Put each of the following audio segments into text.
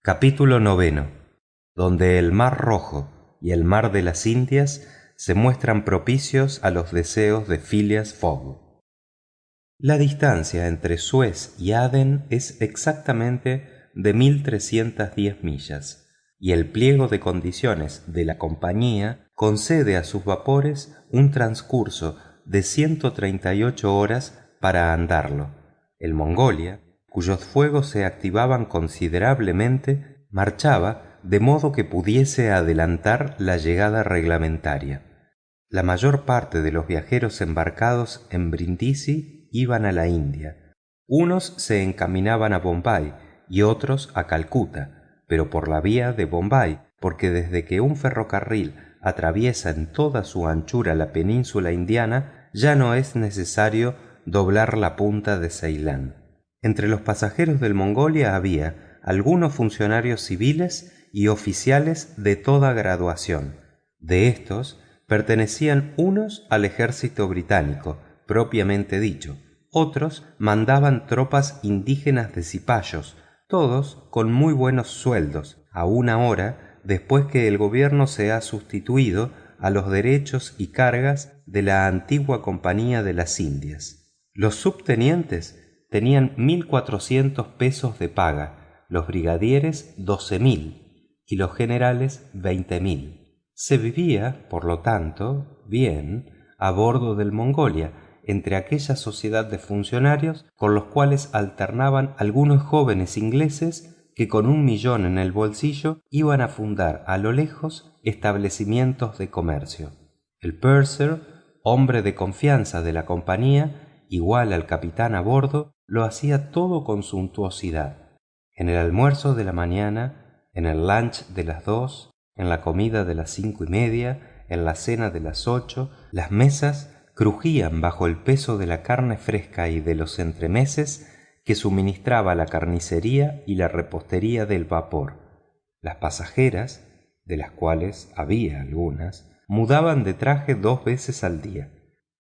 Capítulo 9, donde el Mar Rojo y el Mar de las Indias se muestran propicios a los deseos de Phileas Fogg. La distancia entre Suez y Adén es exactamente de 1310 millas, y el pliego de condiciones de la compañía concede a sus vapores un transcurso de 138 horas para andarlo. El Mongolia, cuyos fuegos se activaban considerablemente, marchaba de modo que pudiese adelantar la llegada reglamentaria. La mayor parte de los viajeros embarcados en Brindisi iban a la India. Unos se encaminaban a Bombay y otros a Calcuta, pero por la vía de Bombay, porque desde que un ferrocarril atraviesa en toda su anchura la península indiana, ya no es necesario doblar la punta de Ceilán. Entre los pasajeros del Mongolia había algunos funcionarios civiles y oficiales de toda graduación. De estos, pertenecían unos al ejército británico, propiamente dicho. Otros mandaban tropas indígenas de cipayos, todos con muy buenos sueldos, a una hora después que el gobierno se ha sustituido a los derechos y cargas de la antigua Compañía de las Indias. Los subtenientes tenían 1.400 pesos de paga, los brigadieres 12.000 y los generales 20.000. Se vivía, por lo tanto, bien a bordo del Mongolia, entre aquella sociedad de funcionarios con los cuales alternaban algunos jóvenes ingleses que con 1.000.000 en el bolsillo iban a fundar a lo lejos establecimientos de comercio. El purser, hombre de confianza de la compañía, igual al capitán a bordo, lo hacía todo con suntuosidad. En el almuerzo de la mañana, en el lunch de las 2, en la comida de las 5:30, en la cena de las 8, las mesas crujían bajo el peso de la carne fresca y de los entremeses que suministraba la carnicería y la repostería del vapor. Las pasajeras, de las cuales había algunas, mudaban de traje 2 veces al día.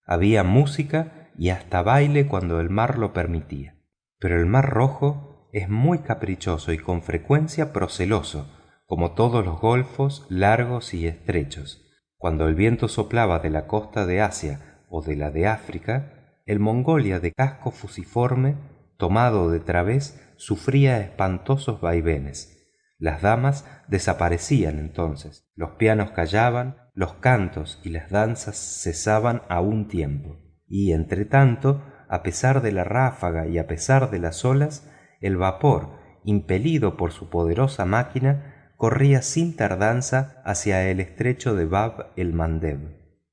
Había música y hasta baile cuando el mar lo permitía. Pero el Mar Rojo es muy caprichoso y con frecuencia proceloso, como todos los golfos largos y estrechos. Cuando el viento soplaba de la costa de Asia o de la de África, el Mongolia de casco fusiforme, tomado de través, sufría espantosos vaivenes. Las damas desaparecían entonces, los pianos callaban, los cantos y las danzas cesaban a un tiempo. Y entretanto, a pesar de la ráfaga y a pesar de las olas, el vapor, impelido por su poderosa máquina, corría sin tardanza hacia el estrecho de Bab el Mandeb.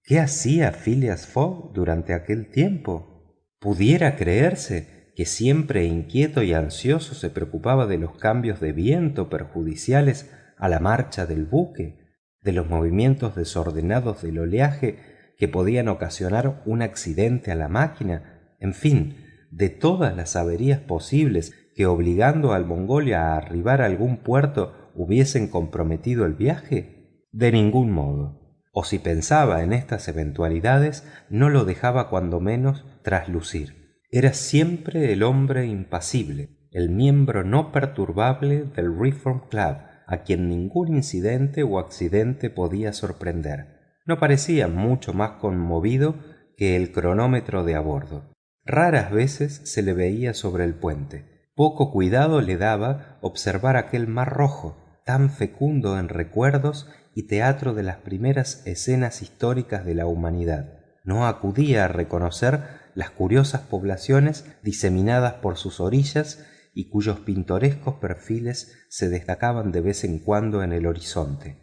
¿Qué hacía Phileas Fogg durante aquel tiempo? ¿Pudiera creerse que siempre inquieto y ansioso se preocupaba de los cambios de viento perjudiciales a la marcha del buque, de los movimientos desordenados del oleaje que podían ocasionar un accidente a la máquina, en fin, de todas las averías posibles que, obligando al Mongolia a arribar a algún puerto, hubiesen comprometido el viaje? De ningún modo. O si pensaba en estas eventualidades, no lo dejaba cuando menos traslucir. Era siempre el hombre impasible, el miembro no perturbable del Reform Club, a quien ningún incidente o accidente podía sorprender. No parecía mucho más conmovido que el cronómetro de a bordo. Raras veces se le veía sobre el puente. Poco cuidado le daba observar aquel Mar Rojo, tan fecundo en recuerdos y teatro de las primeras escenas históricas de la humanidad. No acudía a reconocer las curiosas poblaciones diseminadas por sus orillas y cuyos pintorescos perfiles se destacaban de vez en cuando en el horizonte.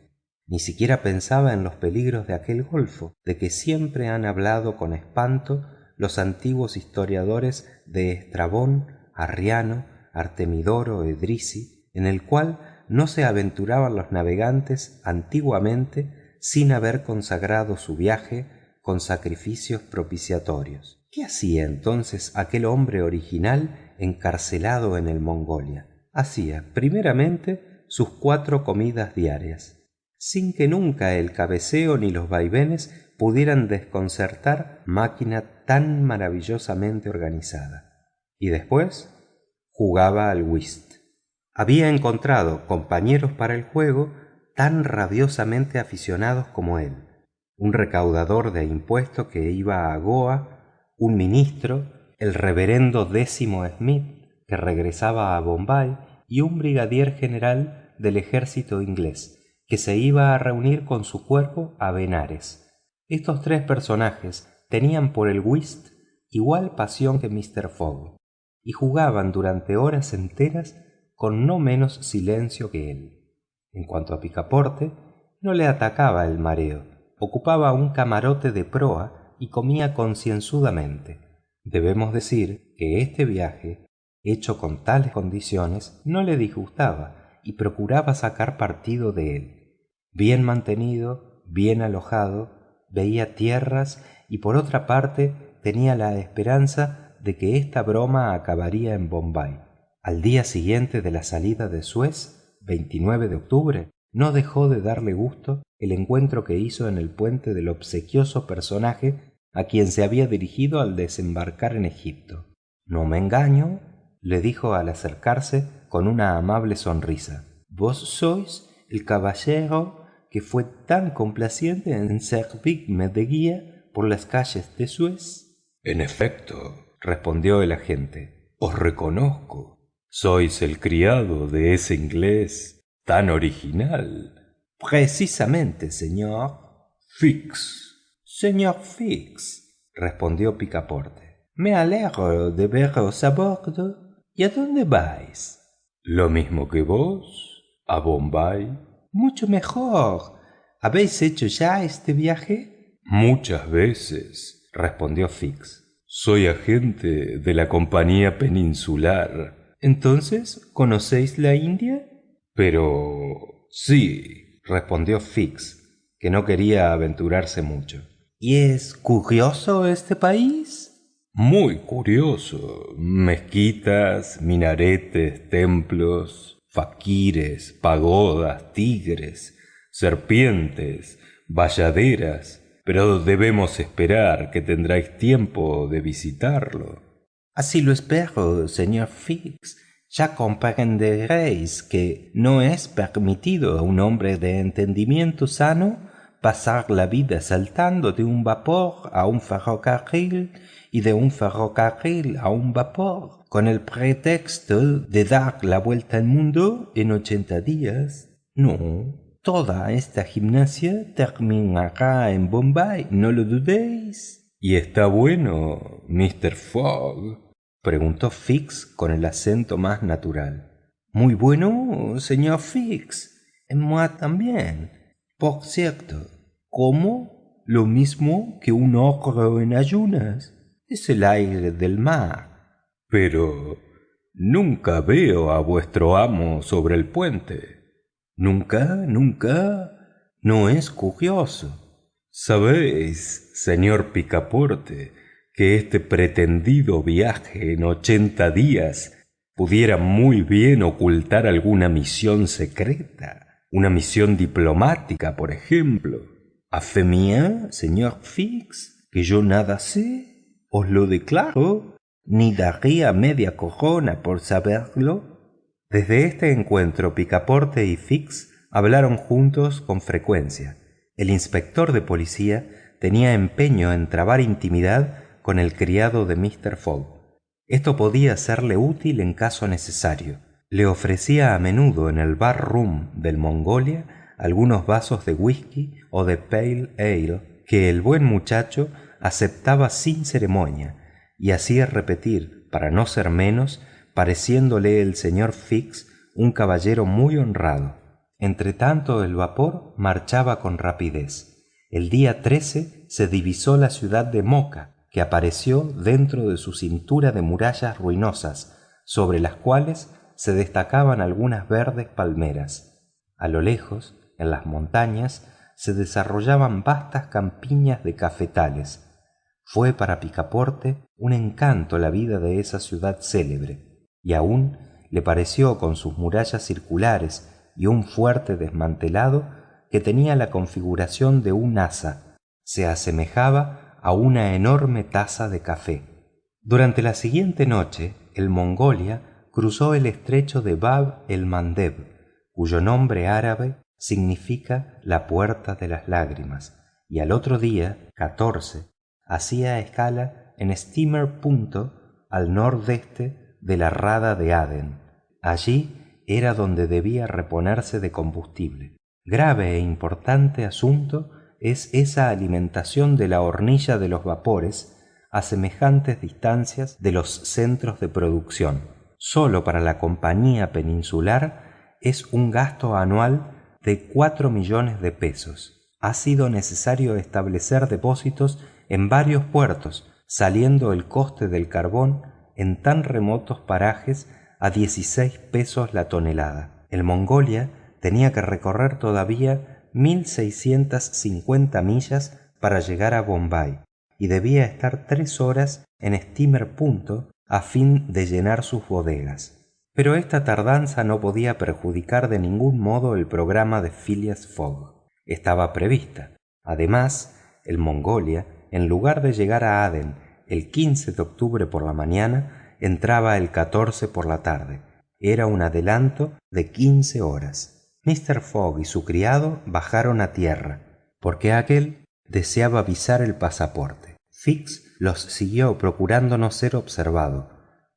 Ni siquiera pensaba en los peligros de aquel golfo, de que siempre han hablado con espanto los antiguos historiadores de Estrabón, Arriano, Artemidoro, Edrisi, en el cual no se aventuraban los navegantes antiguamente sin haber consagrado su viaje con sacrificios propiciatorios. ¿Qué hacía entonces aquel hombre original encarcelado en el Mongolia? Hacía, primeramente, sus 4 comidas diarias, sin que nunca el cabeceo ni los vaivenes pudieran desconcertar máquina tan maravillosamente organizada. Y después jugaba al whist. Había encontrado compañeros para el juego tan rabiosamente aficionados como él: un recaudador de impuestos que iba a Goa, un ministro, el reverendo Décimo Smith, que regresaba a Bombay, y un brigadier general del ejército inglés, que se iba a reunir con su cuerpo a Benares. Estos tres personajes tenían por el whist igual pasión que Mr. Fogg, y jugaban durante horas enteras con no menos silencio que él. En cuanto a Picaporte, no le atacaba el mareo. Ocupaba un camarote de proa y comía concienzudamente. Debemos decir que este viaje, hecho con tales condiciones, no le disgustaba y procuraba sacar partido de él. Bien mantenido, bien alojado, veía tierras y por otra parte tenía la esperanza de que esta broma acabaría en Bombay. Al día siguiente de la salida de Suez, 29 de octubre, no dejó de darle gusto el encuentro que hizo en el puente del obsequioso personaje a quien se había dirigido al desembarcar en Egipto. «No me engaño», le dijo al acercarse con una amable sonrisa. «Vos sois el caballero que fue tan complaciente en servirme de guía por las calles de Suez». «En efecto», respondió el agente, «os reconozco. Sois el criado de ese inglés tan original». «Precisamente, señor». «Fix». «Señor Fix», respondió Picaporte. «Me alegro de veros a bordo. ¿Y a dónde vais?» «Lo mismo que vos, a Bombay». «Mucho mejor. ¿Habéis hecho ya este viaje?» «Muchas veces», respondió Fix. «Soy agente de la Compañía Peninsular». «¿Entonces conocéis la India?» «Pero sí», respondió Fix, que no quería aventurarse mucho. «¿Y es curioso este país?» «Muy curioso. Mezquitas, minaretes, templos, faquires, pagodas, tigres, serpientes, bayaderas. Pero debemos esperar que tendráis tiempo de visitarlo». «Así lo espero, señor Fix. Ya comprenderéis que no es permitido a un hombre de entendimiento sano pasar la vida saltando de un vapor a un ferrocarril y de un ferrocarril a un vapor, con el pretexto de dar la vuelta al mundo en 80 días. No, toda esta gimnasia terminará en Bombay, no lo dudéis». «¿Y está bueno, Mr. Fogg?», preguntó Fix con el acento más natural. «Muy bueno, señor Fix. Y moi también. Por cierto, como lo mismo que un ogro en ayunas. Es el aire del mar». «Pero nunca veo a vuestro amo sobre el puente». «Nunca, nunca. ¿No es curioso?» «Sabéis, señor Picaporte, que este pretendido viaje en 80 días pudiera muy bien ocultar alguna misión secreta, una misión diplomática, por ejemplo». «A fe mía, señor Fix, que yo nada sé, os lo declaro, ni daría media corona por saberlo». Desde este encuentro Picaporte y Fix hablaron juntos con frecuencia. El inspector de policía tenía empeño en trabar intimidad con el criado de Mr. Fogg. Esto podía serle útil en caso necesario. Le ofrecía a menudo en el bar room del Mongolia algunos vasos de whisky o de pale ale que el buen muchacho aceptaba sin ceremonia y hacía repetir, para no ser menos, pareciéndole el señor Fix un caballero muy honrado. Entretanto el vapor marchaba con rapidez. El día 13 se divisó la ciudad de Moca, que apareció dentro de su cintura de murallas ruinosas, sobre las cuales se destacaban algunas verdes palmeras. A lo lejos, en las montañas, se desarrollaban vastas campiñas de cafetales. Fue para Picaporte un encanto la vida de esa ciudad célebre, y aún le pareció, con sus murallas circulares y un fuerte desmantelado que tenía la configuración de un asa, se asemejaba a una enorme taza de café. Durante la siguiente noche, el Mongolia cruzó el estrecho de Bab el Mandeb, cuyo nombre árabe significa la puerta de las lágrimas, y al otro día, 14, hacía escala en Steamer Punto, al nordeste de la rada de Adén. Allí era donde debía reponerse de combustible. Grave e importante asunto es esa alimentación de la hornilla de los vapores a semejantes distancias de los centros de producción. Solo para la compañía peninsular es un gasto anual de 4 millones de pesos. Ha sido necesario establecer depósitos en varios puertos, saliendo el coste del carbón en tan remotos parajes a 16 pesos la tonelada. El Mongolia tenía que recorrer todavía 1.650 millas para llegar a Bombay y debía estar 3 horas en Steamer Punto a fin de llenar sus bodegas. Pero esta tardanza no podía perjudicar de ningún modo el programa de Phileas Fogg. Estaba prevista. Además, el Mongolia, en lugar de llegar a Adén el 15 de octubre por la mañana, entraba el 14 por la tarde. Era un adelanto de 15 horas. Mr. Fogg y su criado bajaron a tierra, porque aquel deseaba visar el pasaporte. Fix los siguió procurando no ser observado.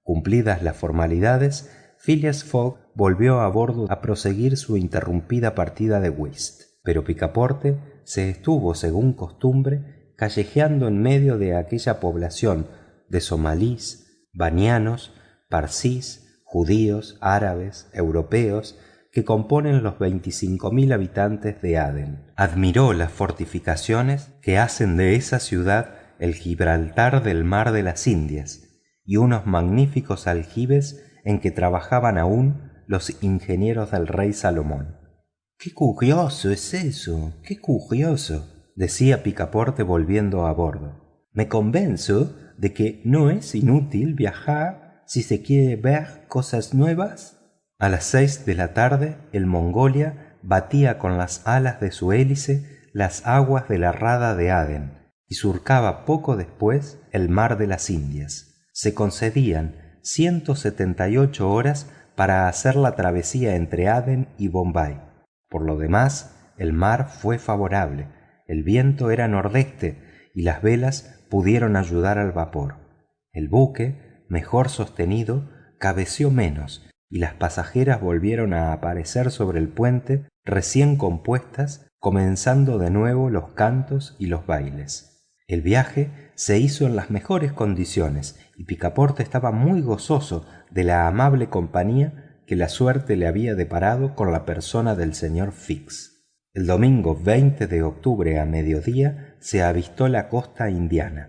Cumplidas las formalidades, Phileas Fogg volvió a bordo a proseguir su interrumpida partida de whist. Pero Picaporte se estuvo, según costumbre, callejeando en medio de aquella población de somalíes, banianos, parsís, judíos, árabes, europeos, que componen los 25.000 habitantes de Adén. Admiró las fortificaciones que hacen de esa ciudad el Gibraltar del mar de las Indias y unos magníficos aljibes en que trabajaban aún los ingenieros del rey Salomón. «¡Qué curioso es eso! ¡Qué curioso!», decía Picaporte volviendo a bordo. «Me convenzo de que no es inútil viajar si se quiere ver cosas nuevas». A las 6 de la tarde el Mongolia batía con las alas de su hélice las aguas de la rada de Adén y surcaba poco después el mar de las Indias. Se concedían 178 horas para hacer la travesía entre Adén y Bombay. Por lo demás, el mar fue favorable, el viento era nordeste y las velas pudieron ayudar al vapor. El buque, mejor sostenido, cabeceó menos y las pasajeras volvieron a aparecer sobre el puente recién compuestas, comenzando de nuevo los cantos y los bailes. El viaje se hizo en las mejores condiciones y Picaporte estaba muy gozoso de la amable compañía que la suerte le había deparado con la persona del señor Fix. El domingo 20 de octubre a mediodía se avistó la costa indiana.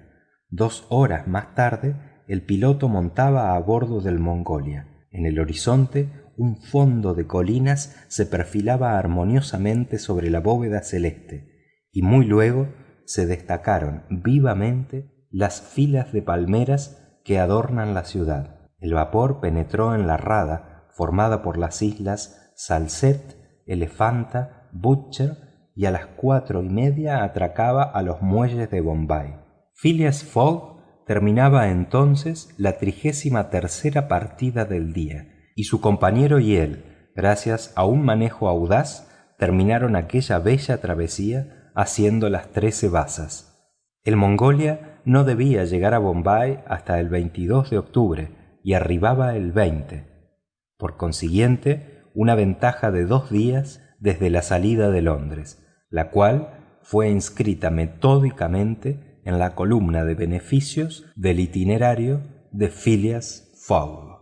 2 horas más tarde el piloto montaba a bordo del Mongolia. En el horizonte un fondo de colinas se perfilaba armoniosamente sobre la bóveda celeste y muy luego se destacaron vivamente las filas de palmeras que adornan la ciudad. El vapor penetró en la rada formada por las islas Salcette, Elefanta, Butcher y a las 4:30 atracaba a los muelles de Bombay. Phileas Fogg terminaba entonces la 33ª partida del día y su compañero y él, gracias a un manejo audaz, terminaron aquella bella travesía haciendo las 13 bazas. El Mongolia no debía llegar a Bombay hasta el 22 de octubre y arribaba el 20. Por consiguiente, una ventaja de 2 días desde la salida de Londres, la cual fue inscrita metódicamente en la columna de beneficios del itinerario de Phileas Fogg.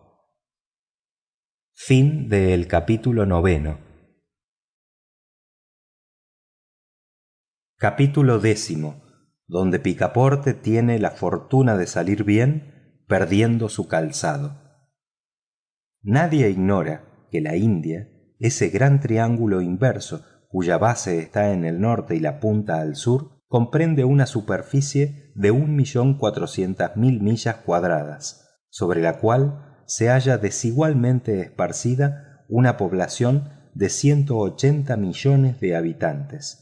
Fin del capítulo 9. Capítulo 10, donde Picaporte tiene la fortuna de salir bien perdiendo su calzado. Nadie ignora que la India, ese gran triángulo inverso cuya base está en el norte y la punta al sur, comprende una superficie de 1.400.000 millas cuadradas, sobre la cual se halla desigualmente esparcida una población de 180 millones de habitantes.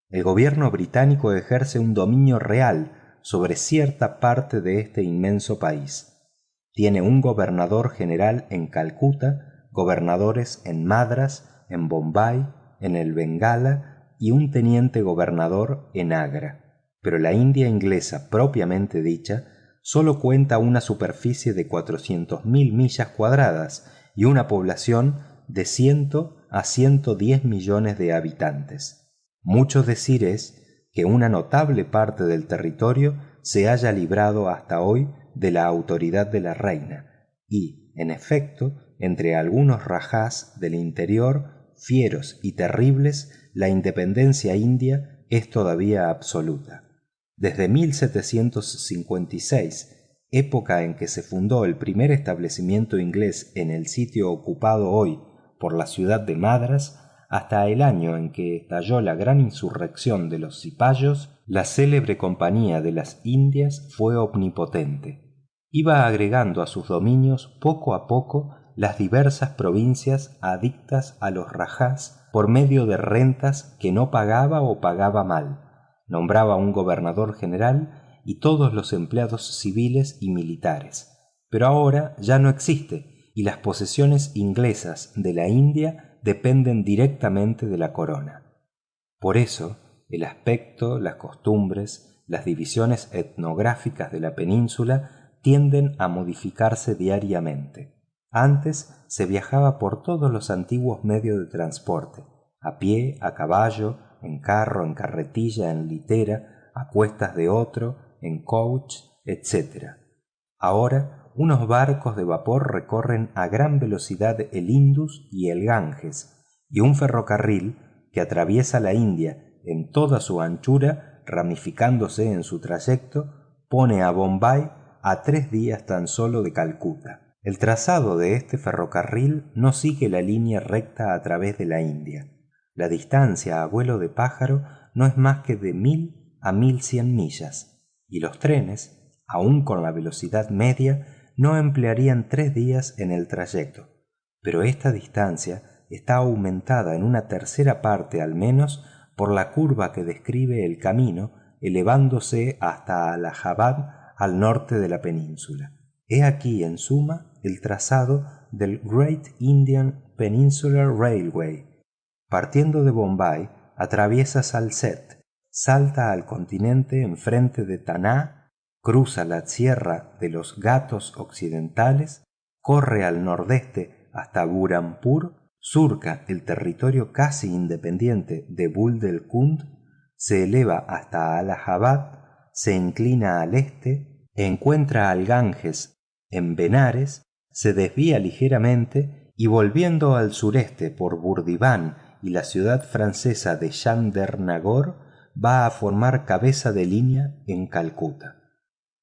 El gobierno británico ejerce un dominio real sobre cierta parte de este inmenso país. Tiene un gobernador general en Calcuta, gobernadores en Madras, en Bombay, en el Bengala y un teniente gobernador en Agra. Pero la India inglesa propiamente dicha solo cuenta una superficie de 400.000 millas cuadradas y una población de 100 a 110 millones de habitantes. Mucho decir es que una notable parte del territorio se haya librado hasta hoy de la autoridad de la reina y, en efecto, entre algunos rajás del interior, fieros y terribles, la independencia india es todavía absoluta. Desde 1756, época en que se fundó el primer establecimiento inglés en el sitio ocupado hoy por la ciudad de Madras, hasta el año en que estalló la gran insurrección de los cipayos, la célebre Compañía de las Indias fue omnipotente. Iba agregando a sus dominios poco a poco las diversas provincias adictas a los rajás por medio de rentas que no pagaba o pagaba mal. Nombraba un gobernador general y todos los empleados civiles y militares. Pero ahora ya no existe y las posesiones inglesas de la India dependen directamente de la corona. Por eso, el aspecto, las costumbres, las divisiones etnográficas de la península tienden a modificarse diariamente. Antes se viajaba por todos los antiguos medios de transporte, a pie, a caballo, en carro, en carretilla, en litera, a cuestas de otro, en coach, etc. Ahora, unos barcos de vapor recorren a gran velocidad el Indus y el Ganges, y un ferrocarril que atraviesa la India en toda su anchura, ramificándose en su trayecto, pone a Bombay a 3 días tan solo de Calcuta. El trazado de este ferrocarril no sigue la línea recta a través de la India. La distancia a vuelo de pájaro no es más que de 1.000 a 1.100 millas, y los trenes, aun con la velocidad media, no emplearían 3 días en el trayecto. Pero esta distancia está aumentada en una tercera parte al menos por la curva que describe el camino elevándose hasta Allahabad al norte de la península. He aquí, en suma, el trazado del Great Indian Peninsular Railway. Partiendo de Bombay, atraviesa Salcette, salta al continente enfrente de Tanna, cruza la sierra de los Ghats occidentales, corre al nordeste hasta Burhanpur, surca el territorio casi independiente de Bundelkund, se eleva hasta Allahabad, se inclina al este, encuentra al Ganges en Benares, se desvía ligeramente y volviendo al sureste por Burdiván y la ciudad francesa de Chandernagor, va a formar cabeza de línea en Calcuta.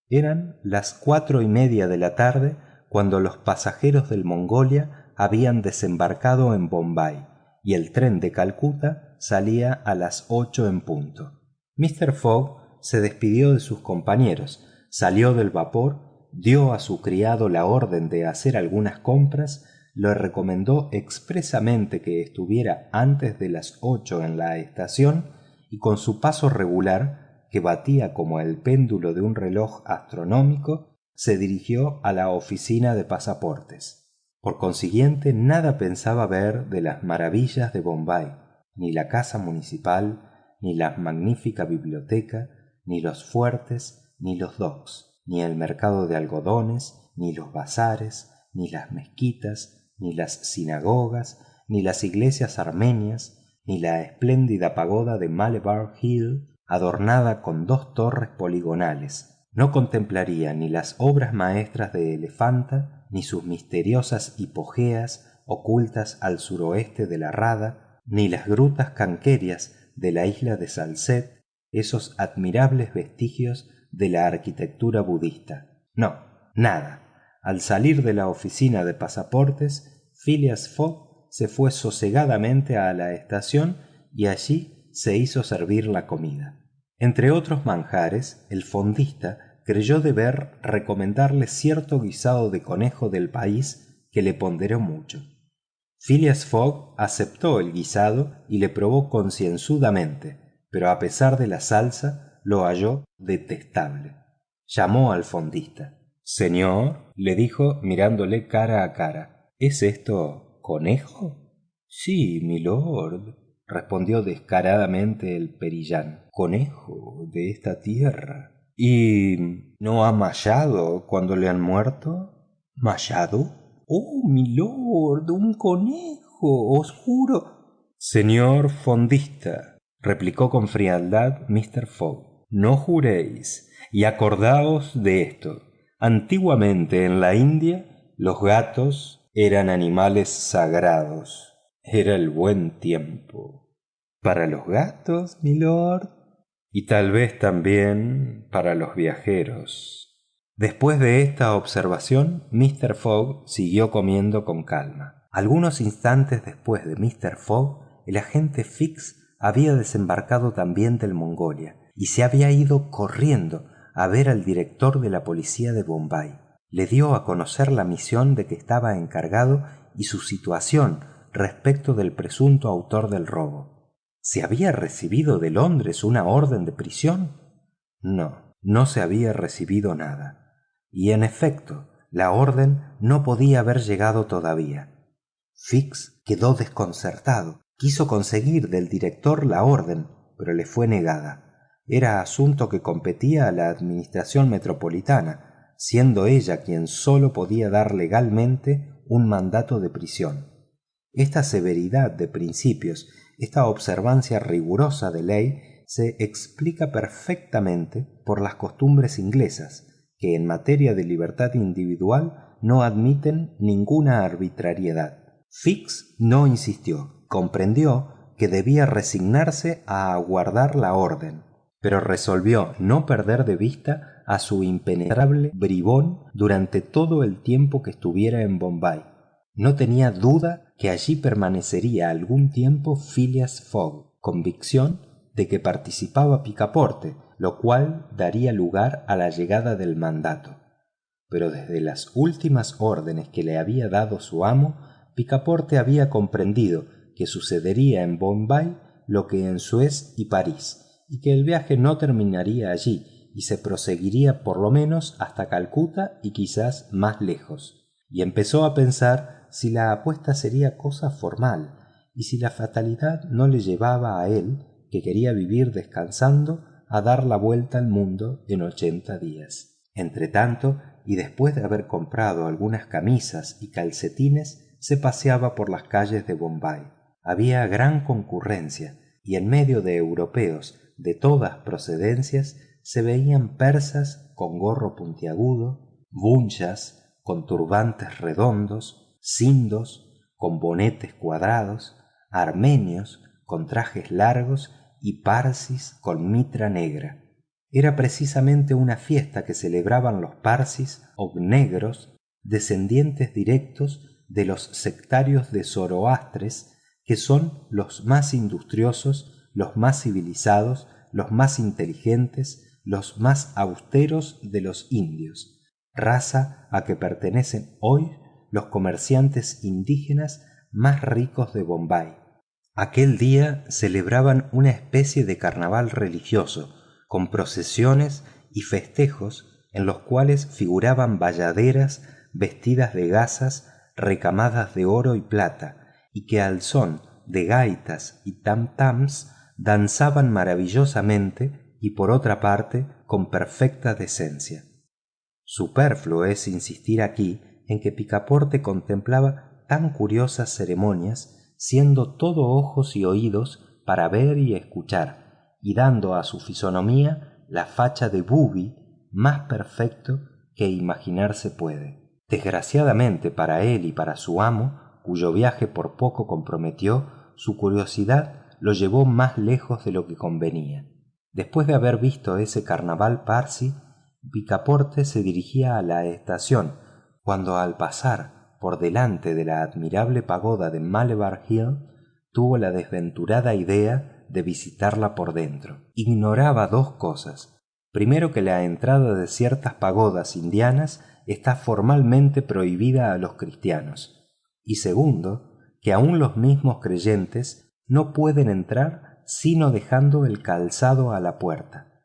Eran las 4:30 de la tarde cuando los pasajeros del Mongolia habían desembarcado en Bombay y el tren de Calcuta salía a las 8 en punto. Mr. Fogg se despidió de sus compañeros, salió del vapor, dio a su criado la orden de hacer algunas compras, le recomendó expresamente que estuviera antes de las 8 en la estación y con su paso regular, que batía como el péndulo de un reloj astronómico, se dirigió a la oficina de pasaportes. Por consiguiente, nada pensaba ver de las maravillas de Bombay, ni la casa municipal, ni la magnífica biblioteca, ni los fuertes, ni los docks, ni el mercado de algodones, ni los bazares, ni las mezquitas, ni las sinagogas, ni las iglesias armenias, ni la espléndida pagoda de Malabar Hill, adornada con 2 torres poligonales. No contemplaría ni las obras maestras de Elefanta, ni sus misteriosas hipogeas ocultas al suroeste de la Rada, ni las grutas canquerias de la isla de Salcette, esos admirables vestigios de la arquitectura budista. No, nada. Al salir de la oficina de pasaportes, Phileas Fogg se fue sosegadamente a la estación y allí se hizo servir la comida. Entre otros manjares, el fondista creyó deber recomendarle cierto guisado de conejo del país que le ponderó mucho. Phileas Fogg aceptó el guisado y le probó concienzudamente, pero a pesar de la salsa lo halló detestable. Llamó al fondista. Señor, le dijo mirándole cara a cara, ¿es esto conejo? Sí, milord, respondió descaradamente el perillán, conejo de esta tierra. ¿Y no ha mallado cuando le han muerto? ¿Mallado? Oh, milord, un conejo, os juro. Señor fondista, replicó con frialdad Mr. Fogg, no juréis, y acordaos de esto. Antiguamente en la India los gatos eran animales sagrados. Era el buen tiempo. ¿Para los gatos, milord? Y tal vez también para los viajeros. Después de esta observación, Mr. Fogg siguió comiendo con calma. Algunos instantes después de Mr. Fogg, el agente Fix había desembarcado también del Mongolia y se había ido corriendo a ver al director de la policía de Bombay. Le dio a conocer la misión de que estaba encargado y su situación respecto del presunto autor del robo. ¿Se había recibido de Londres una orden de prisión? No, no se había recibido nada. Y en efecto, la orden no podía haber llegado todavía. Fix quedó desconcertado. Quiso conseguir del director la orden, pero le fue negada. Era asunto que competía a la administración metropolitana, siendo ella quien sólo podía dar legalmente un mandato de prisión. Esta severidad de principios, esta observancia rigurosa de ley, se explica perfectamente por las costumbres inglesas, que en materia de libertad individual no admiten ninguna arbitrariedad. Fix no insistió, comprendió que debía resignarse a aguardar la orden, pero resolvió no perder de vista a su impenetrable bribón durante todo el tiempo que estuviera en Bombay. No tenía duda que allí permanecería algún tiempo Phileas Fogg, convicción de que participaba Picaporte, lo cual daría lugar a la llegada del mandato. Pero desde las últimas órdenes que le había dado su amo, Picaporte había comprendido que sucedería en Bombay lo que en Suez y París, y que el viaje no terminaría allí y se proseguiría por lo menos hasta Calcuta y quizás más lejos. Y empezó a pensar si la apuesta sería cosa formal y si la fatalidad no le llevaba a él, que quería vivir descansando, a dar la vuelta al mundo en 80 días. Entretanto, y después de haber comprado algunas camisas y calcetines, se paseaba por las calles de Bombay. Había gran concurrencia y en medio de europeos de todas procedencias se veían persas con gorro puntiagudo, bunchas con turbantes redondos, sindos con bonetes cuadrados, armenios con trajes largos y parsis con mitra negra. Era precisamente una fiesta que celebraban los parsis o negros, descendientes directos de los sectarios de Zoroastres, que son los más industriosos, los más civilizados, los más inteligentes, los más austeros de los indios, raza a que pertenecen hoy los comerciantes indígenas más ricos de Bombay. Aquel día celebraban una especie de carnaval religioso, con procesiones y festejos en los cuales figuraban bayaderas vestidas de gasas recamadas de oro y plata, y que al son de gaitas y tam-tams danzaban maravillosamente y por otra parte con perfecta decencia. Superfluo es insistir aquí en que Picaporte contemplaba tan curiosas ceremonias, siendo todo ojos y oídos para ver y escuchar, y dando a su fisonomía la facha de bubi más perfecto que imaginarse puede. Desgraciadamente para él y para su amo, cuyo viaje por poco comprometió, su curiosidad lo llevó más lejos de lo que convenía. Después de haber visto ese carnaval parsi, Picaporte se dirigía a la estación, cuando al pasar por delante de la admirable pagoda de Malebar Hill, tuvo la desventurada idea de visitarla por dentro. Ignoraba dos cosas. Primero, que la entrada de ciertas pagodas indianas está formalmente prohibida a los cristianos. Y segundo, que aun los mismos creyentes no pueden entrar sino dejando el calzado a la puerta.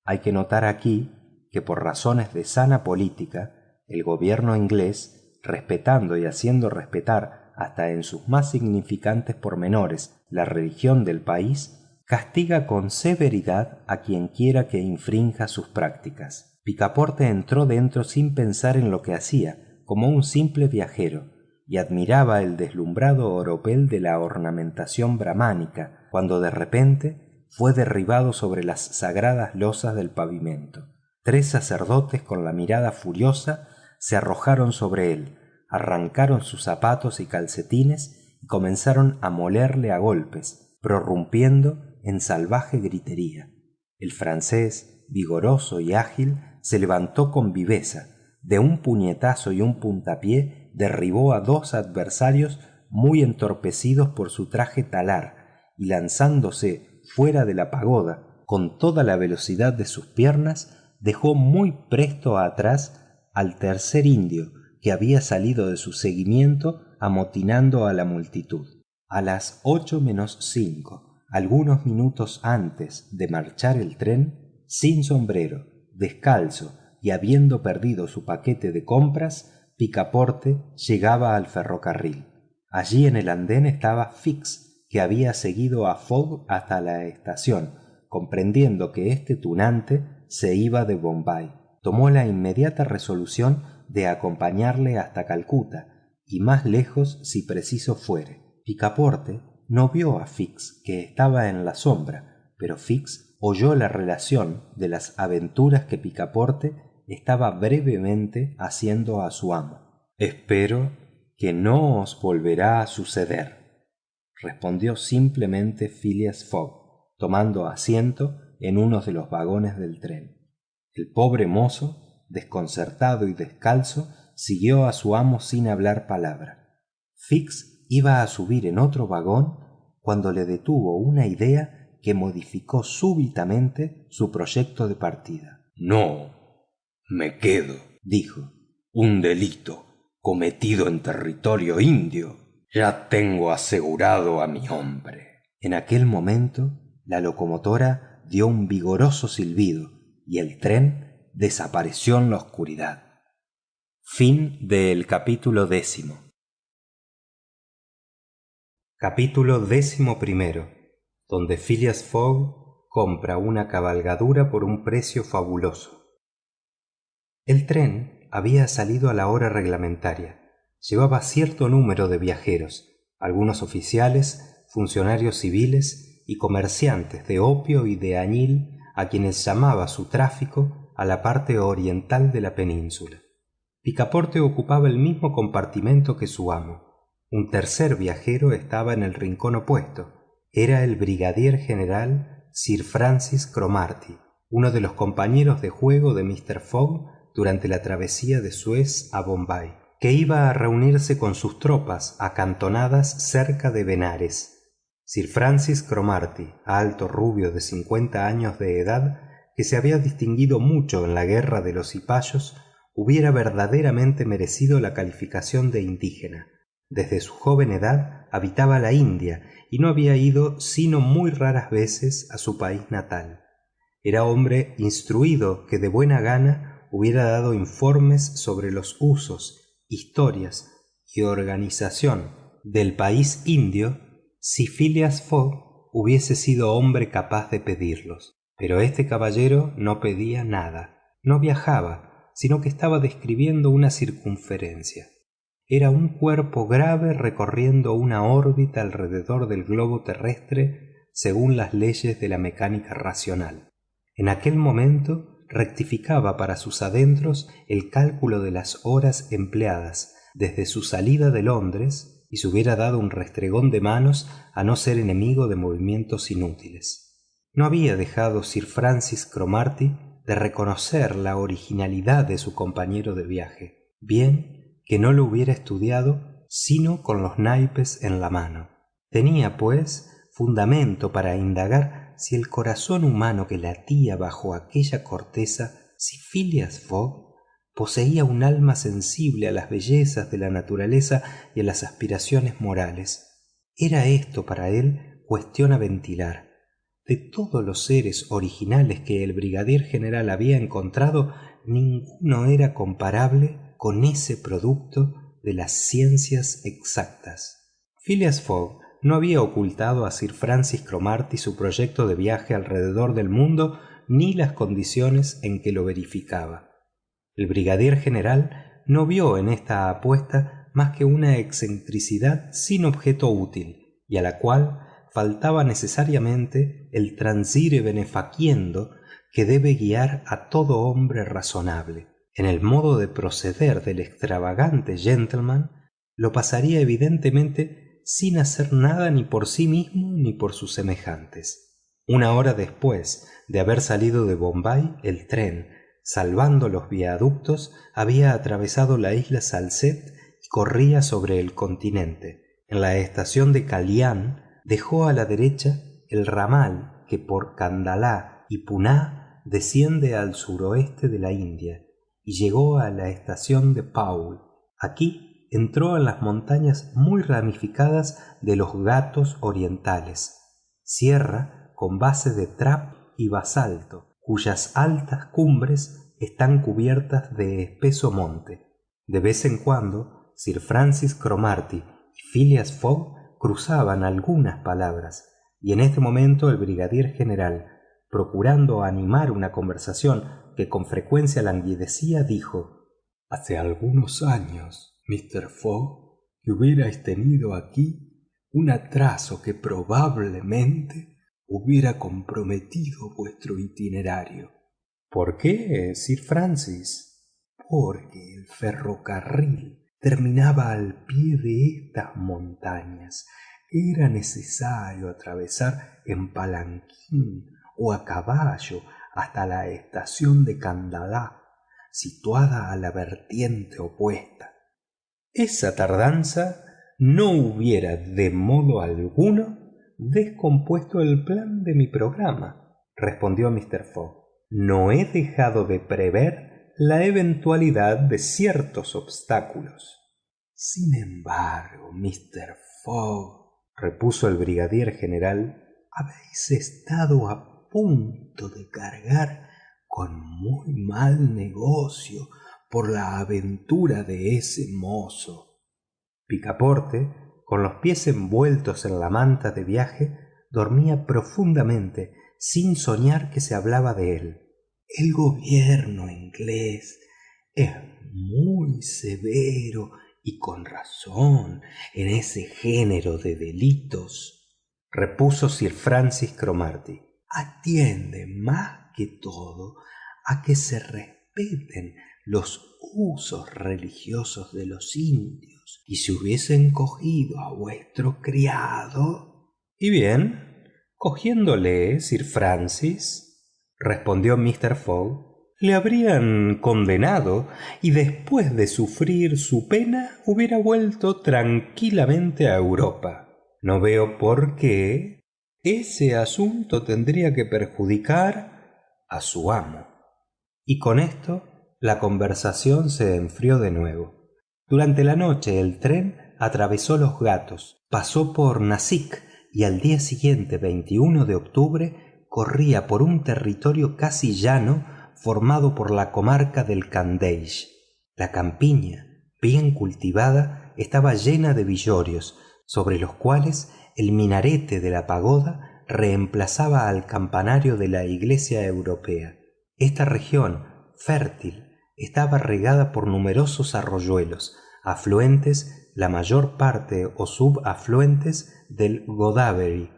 Hay que notar aquí que por razones de sana política el gobierno inglés, respetando y haciendo respetar hasta en sus más significantes pormenores la religión del país, castiga con severidad a quien quiera que infrinja sus prácticas. Picaporte entró dentro sin pensar en lo que hacía, como un simple viajero, y admiraba el deslumbrado oropel de la ornamentación brahmánica, cuando de repente fue derribado sobre las sagradas losas del pavimento. 3 sacerdotes con la mirada furiosa se arrojaron sobre él, arrancaron sus zapatos y calcetines y comenzaron a molerle a golpes, prorrumpiendo en salvaje gritería. El francés, vigoroso y ágil, se levantó con viveza. De un puñetazo y un puntapié derribó a 2 adversarios muy entorpecidos por su traje talar, y lanzándose fuera de la pagoda con toda la velocidad de sus piernas, dejó muy presto atrás al tercer indio, que había salido de su seguimiento amotinando a la multitud. A las 8:05, algunos minutos antes de marchar el tren, sin sombrero, descalzo y habiendo perdido su paquete de compras, Picaporte llegaba al ferrocarril. Allí en el andén estaba Fix, que había seguido a Fogg hasta la estación, comprendiendo que este tunante se iba de Bombay. Tomó la inmediata resolución de acompañarle hasta Calcuta y más lejos si preciso fuere. Picaporte no vio a Fix, que estaba en la sombra, pero Fix oyó la relación de las aventuras que Picaporte estaba brevemente haciendo a su amo. «Espero que no os volverá a suceder», respondió simplemente Phileas Fogg, tomando asiento en uno de los vagones del tren. El pobre mozo, desconcertado y descalzo, siguió a su amo sin hablar palabra. Fix iba a subir en otro vagón cuando le detuvo una idea que modificó súbitamente su proyecto de partida. «No, me quedo», dijo. «Un delito cometido en territorio indio. Ya tengo asegurado a mi hombre». En aquel momento, la locomotora dio un vigoroso silbido y el tren desapareció en la oscuridad. Fin del capítulo 10. Capítulo 11, donde Phileas Fogg compra una cabalgadura por un precio fabuloso. El tren había salido a la hora reglamentaria. Llevaba cierto número de viajeros, algunos oficiales, funcionarios civiles y comerciantes de opio y de añil, a quienes llamaba su tráfico a la parte oriental de la península. Picaporte ocupaba el mismo compartimento que su amo. Un tercer viajero estaba en el rincón opuesto. Era el brigadier general Sir Francis Cromarty, uno de los compañeros de juego de Mr. Fogg durante la travesía de Suez a Bombay, que iba a reunirse con sus tropas acantonadas cerca de Benares. Sir Francis Cromarty, alto rubio de 50 años de edad, que se había distinguido mucho en la guerra de los cipayos, hubiera verdaderamente merecido la calificación de indígena. Desde su joven edad habitaba la India y no había ido sino muy raras veces a su país natal. Era hombre instruido que de buena gana hubiera dado informes sobre los usos, historias y organización del país indio si Phileas Fogg hubiese sido hombre capaz de pedirlos. Pero este caballero no pedía nada, no viajaba, sino que estaba describiendo una circunferencia. Era un cuerpo grave recorriendo una órbita alrededor del globo terrestre según las leyes de la mecánica racional. En aquel momento rectificaba para sus adentros el cálculo de las horas empleadas desde su salida de Londres y se hubiera dado un restregón de manos a no ser enemigo de movimientos inútiles. No había dejado Sir Francis Cromarty de reconocer la originalidad de su compañero de viaje, bien que no lo hubiera estudiado sino con los naipes en la mano. Tenía, pues, fundamento para indagar si el corazón humano que latía bajo aquella corteza, si Phileas Fogg poseía un alma sensible a las bellezas de la naturaleza y a las aspiraciones morales. Era esto para él cuestión a ventilar. de todos los seres originales que el brigadier general había encontrado, ninguno era comparable con ese producto de las ciencias exactas. Phileas Fogg no había ocultado a Sir Francis Cromarty su proyecto de viaje alrededor del mundo ni las condiciones en que lo verificaba. El brigadier general no vio en esta apuesta más que una excentricidad sin objeto útil y a la cual faltaba necesariamente el transire benefaciendo que debe guiar a todo hombre razonable. En el modo de proceder del extravagante gentleman lo pasaría evidentemente sin hacer nada ni por sí mismo ni por sus semejantes. Una hora después de haber salido de Bombay, el tren, salvando los viaductos, había atravesado la isla Salcette y corría sobre el continente. En la estación de Kalyan dejó a la derecha el ramal que por Kandalá y Puná desciende al suroeste de la India y llegó a la estación de Paul. Aquí entró en las montañas muy ramificadas de los Ghats orientales, sierra con base de trap y basalto, cuyas altas cumbres están cubiertas de espeso monte. De vez en cuando Sir Francis Cromarty y Phileas Fogg cruzaban algunas palabras, y en este momento el brigadier general, procurando animar una conversación que con frecuencia languidecía, dijo: «Hace algunos años, Mr. Fogg, que hubierais tenido aquí un atraso que probablemente hubiera comprometido vuestro itinerario». «¿Por qué, Sir Francis?» «Porque el ferrocarril terminaba al pie de estas montañas. Era necesario atravesar en palanquín o a caballo hasta la estación de Kandalá, situada a la vertiente opuesta. Esa tardanza no hubiera de modo alguno descompuesto el plan de mi programa», respondió Mr. Fogg. «No he dejado de prever la eventualidad de ciertos obstáculos». «Sin embargo, Mr. Fogg», repuso el brigadier general, «habéis estado a punto de cargar con muy mal negocio por la aventura de ese mozo». Picaporte, con los pies envueltos en la manta de viaje, dormía profundamente sin soñar que se hablaba de él. «El gobierno inglés es muy severo y con razón en ese género de delitos», repuso Sir Francis Cromarty. «Atiende más que todo a que se respeten los usos religiosos de los indios, y si hubiesen cogido a vuestro criado». «Y bien, cogiéndole, Sir Francis», respondió Mr. Fogg, «le habrían condenado y después de sufrir su pena hubiera vuelto tranquilamente a Europa. No veo por qué ese asunto tendría que perjudicar a su amo». Y con esto la conversación se enfrió de nuevo. Durante la noche el tren atravesó los Ghats, pasó por Nasik y al día siguiente, 21 de octubre, corría por un territorio casi llano formado por la comarca del Khandeish. La campiña, bien cultivada, estaba llena de villorios, sobre los cuales el minarete de la pagoda reemplazaba al campanario de la iglesia europea. Esta región, fértil, estaba regada por numerosos arroyuelos, afluentes la mayor parte o subafluentes del Godavery.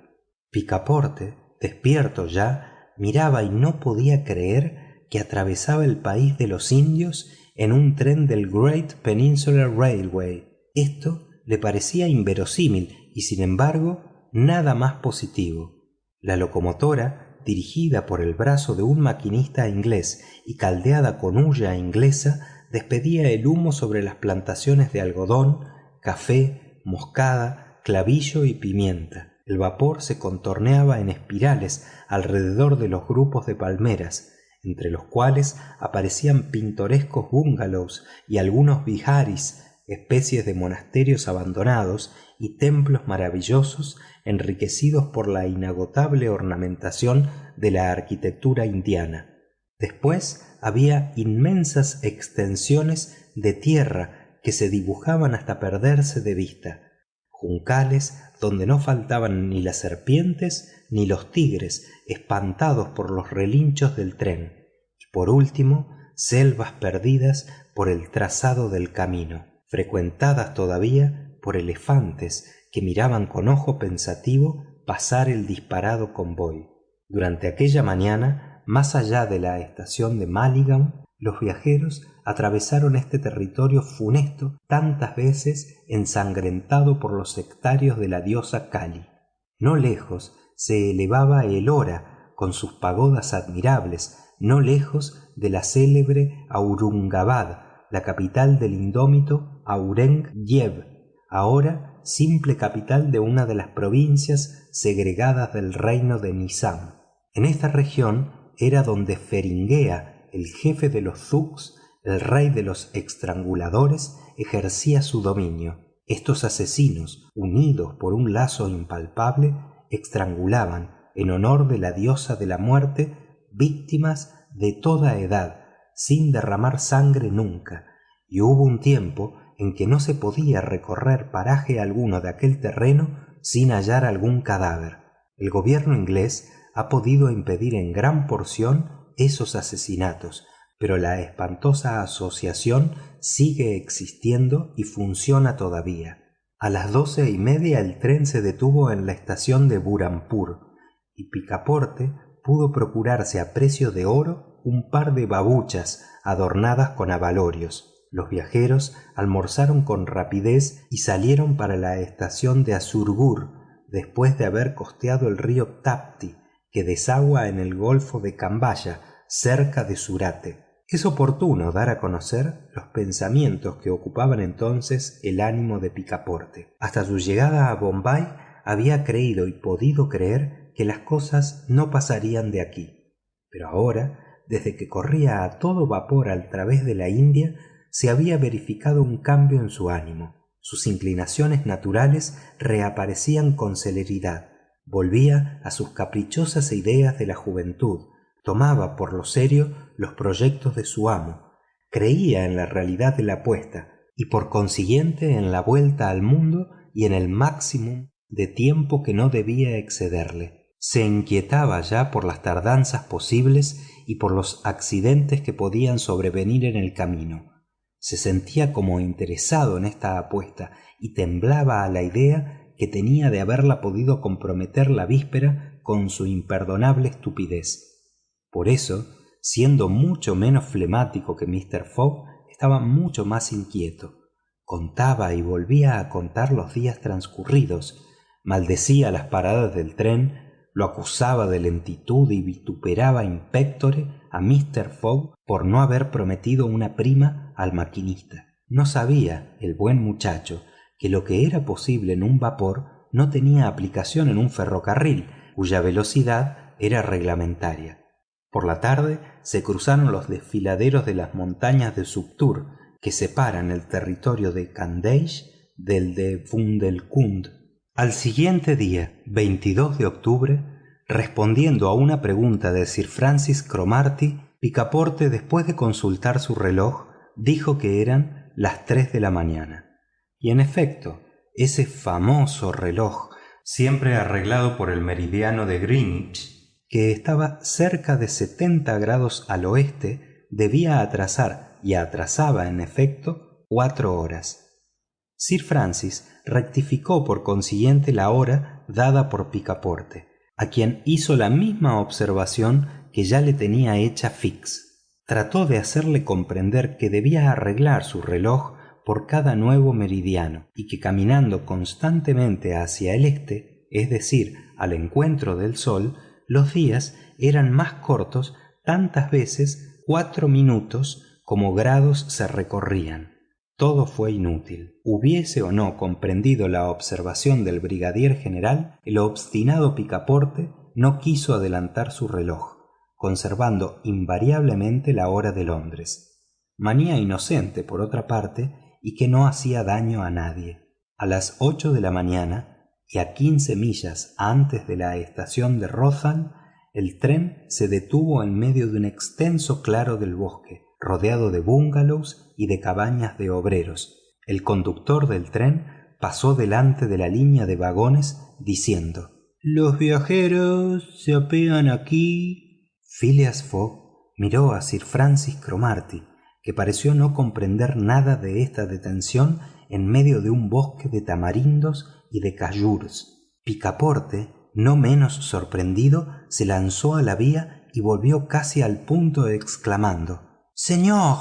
Picaporte, despierto ya, miraba y no podía creer que atravesaba el país de los indios en un tren del Great Peninsular Railway. Esto le parecía inverosímil y sin embargo nada más positivo. La locomotora, dirigida por el brazo de un maquinista inglés y caldeada con hulla inglesa, despedía el humo sobre las plantaciones de algodón, café, moscada, clavillo y pimienta. El vapor se contorneaba en espirales alrededor de los grupos de palmeras, entre los cuales aparecían pintorescos bungalows y algunos viharis, especies de monasterios abandonados y templos maravillosos enriquecidos por la inagotable ornamentación de la arquitectura indiana. Después había inmensas extensiones de tierra que se dibujaban hasta perderse de vista, juncales donde no faltaban ni las serpientes ni los tigres espantados por los relinchos del tren, y por último selvas perdidas por el trazado del camino, frecuentadas todavía por elefantes que miraban con ojo pensativo pasar el disparado convoy. Durante aquella mañana, más allá de la estación de Maligaon, los viajeros atravesaron este territorio funesto tantas veces ensangrentado por los sectarios de la diosa Kali. No lejos se elevaba Elora con sus pagodas admirables, no lejos de la célebre Aurungabad, la capital del indómito Aurengzeb, ahora simple capital de una de las provincias segregadas del reino de Nizam. En esta región era donde Feringhea, el jefe de los thugs, el rey de los estranguladores, ejercía su dominio. Estos asesinos, unidos por un lazo impalpable, estrangulaban, en honor de la diosa de la muerte, víctimas de toda edad, sin derramar sangre nunca, y hubo un tiempo en que no se podía recorrer paraje alguno de aquel terreno sin hallar algún cadáver. El gobierno inglés ha podido impedir en gran porción esos asesinatos, pero la espantosa asociación sigue existiendo y funciona todavía. A las 12:30 el tren se detuvo en la estación de Burhanpur y Picaporte pudo procurarse a precio de oro un par de babuchas adornadas con abalorios. Los viajeros almorzaron con rapidez y salieron para la estación de Asurgur después de haber costeado el río Tapti, que desagua en el golfo de Cambaya, cerca de Surate. Es oportuno dar a conocer los pensamientos que ocupaban entonces el ánimo de Picaporte. Hasta su llegada a Bombay había creído y podido creer que las cosas no pasarían de aquí. Pero ahora, desde que corría a todo vapor al través de la India, se había verificado un cambio en su ánimo. Sus inclinaciones naturales reaparecían con celeridad. Volvía a sus caprichosas ideas de la juventud, tomaba por lo serio los proyectos de su amo, creía en la realidad de la apuesta y por consiguiente en la vuelta al mundo y en el máximo de tiempo que no debía excederle. Se inquietaba ya por las tardanzas posibles y por los accidentes que podían sobrevenir en el camino. Se sentía como interesado en esta apuesta y temblaba a la idea que tenía de haberla podido comprometer la víspera con su imperdonable estupidez. Por eso, siendo mucho menos flemático que Mr. Fogg, estaba mucho más inquieto. Contaba y volvía a contar los días transcurridos, maldecía las paradas del tren, lo acusaba de lentitud y vituperaba in pectore a Mr. Fogg por no haber prometido una prima al maquinista. No sabía el buen muchacho que lo que era posible en un vapor no tenía aplicación en un ferrocarril, cuya velocidad era reglamentaria. Por la tarde se cruzaron los desfiladeros de las montañas de Suptur, que separan el territorio de Khandesh del de Bundelkund. Al siguiente día, 22 de octubre, respondiendo a una pregunta de Sir Francis Cromarty, Picaporte, después de consultar su reloj, dijo que eran las 3 de la mañana. Y en efecto, ese famoso reloj, siempre arreglado por el meridiano de Greenwich, que estaba cerca de 70 grados al oeste, debía atrasar, y atrasaba en efecto, 4 horas. Sir Francis rectificó por consiguiente la hora dada por Picaporte, a quien hizo la misma observación que ya le tenía hecha Fix. Trató de hacerle comprender que debía arreglar su reloj por cada nuevo meridiano y que caminando constantemente hacia el este, es decir, al encuentro del sol, los días eran más cortos tantas veces 4 minutos como grados se recorrían. Todo fue inútil. Hubiese o no comprendido la observación del brigadier general, el obstinado Picaporte no quiso adelantar su reloj, conservando invariablemente la hora de Londres. Manía inocente, por otra parte, y que no hacía daño a nadie. A las 8 de la mañana, y a 15 millas antes de la estación de Rothal, el tren se detuvo en medio de un extenso claro del bosque, rodeado de bungalows y de cabañas de obreros. El conductor del tren pasó delante de la línea de vagones diciendo: «Los viajeros se apean aquí». Phileas Fogg miró a Sir Francis Cromarty, que pareció no comprender nada de esta detención en medio de un bosque de tamarindos y de cayurs. Picaporte, no menos sorprendido, se lanzó a la vía y volvió casi al punto exclamando: «Señor,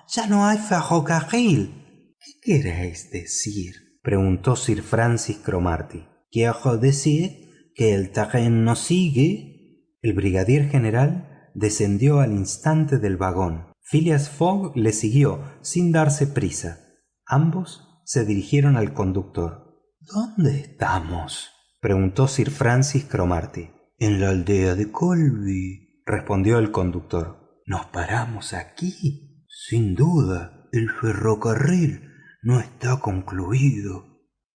ya no hay ferrocarril». «¿Qué queréis decir?», preguntó Sir Francis Cromarty. «Quiero decir que el tren no sigue». El brigadier general descendió al instante del vagón. Phileas Fogg le siguió sin darse prisa. Ambos se dirigieron al conductor. «¿Dónde estamos?», preguntó Sir Francis Cromarty. «En la aldea de Colby», respondió el conductor. «¿Nos paramos aquí?» «Sin duda, el ferrocarril no está concluido».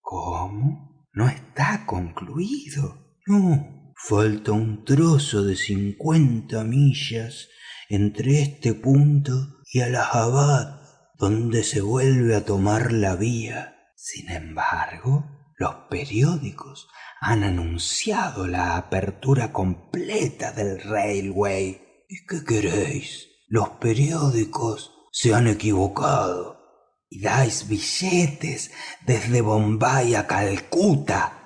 «¿Cómo? ¿No está concluido?» «No, falta un trozo de 50 millas entre este punto y Allahabad, donde se vuelve a tomar la vía. Sin embargo, los periódicos han anunciado la apertura completa del railway. ¿Y qué queréis? Los periódicos se han equivocado y dais billetes desde Bombay a Calcuta»,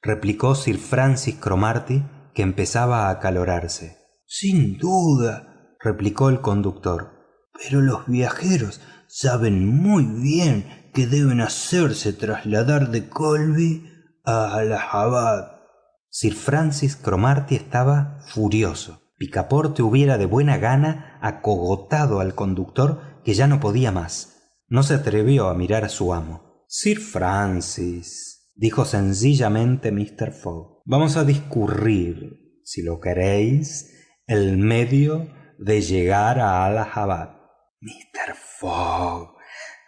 replicó Sir Francis Cromarty, que empezaba a acalorarse. «Sin duda», replicó el conductor, «pero los viajeros saben muy bien que deben hacerse trasladar de Colby a Allahabad». Sir Francis Cromarty estaba furioso. Picaporte hubiera de buena gana acogotado al conductor, que ya no podía más. No se atrevió a mirar a su amo. «Sir Francis», dijo sencillamente Mr. Fogg, «vamos a discurrir, si lo queréis, el medio de llegar a Allahabad». «Mr. Fogg,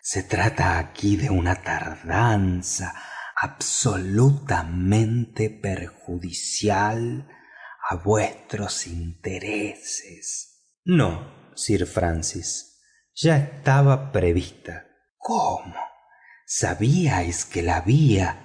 se trata aquí de una tardanza absolutamente perjudicial a vuestros intereses». «No, Sir Francis, ya estaba prevista». «¿Cómo? ¿Sabíais que la vía?»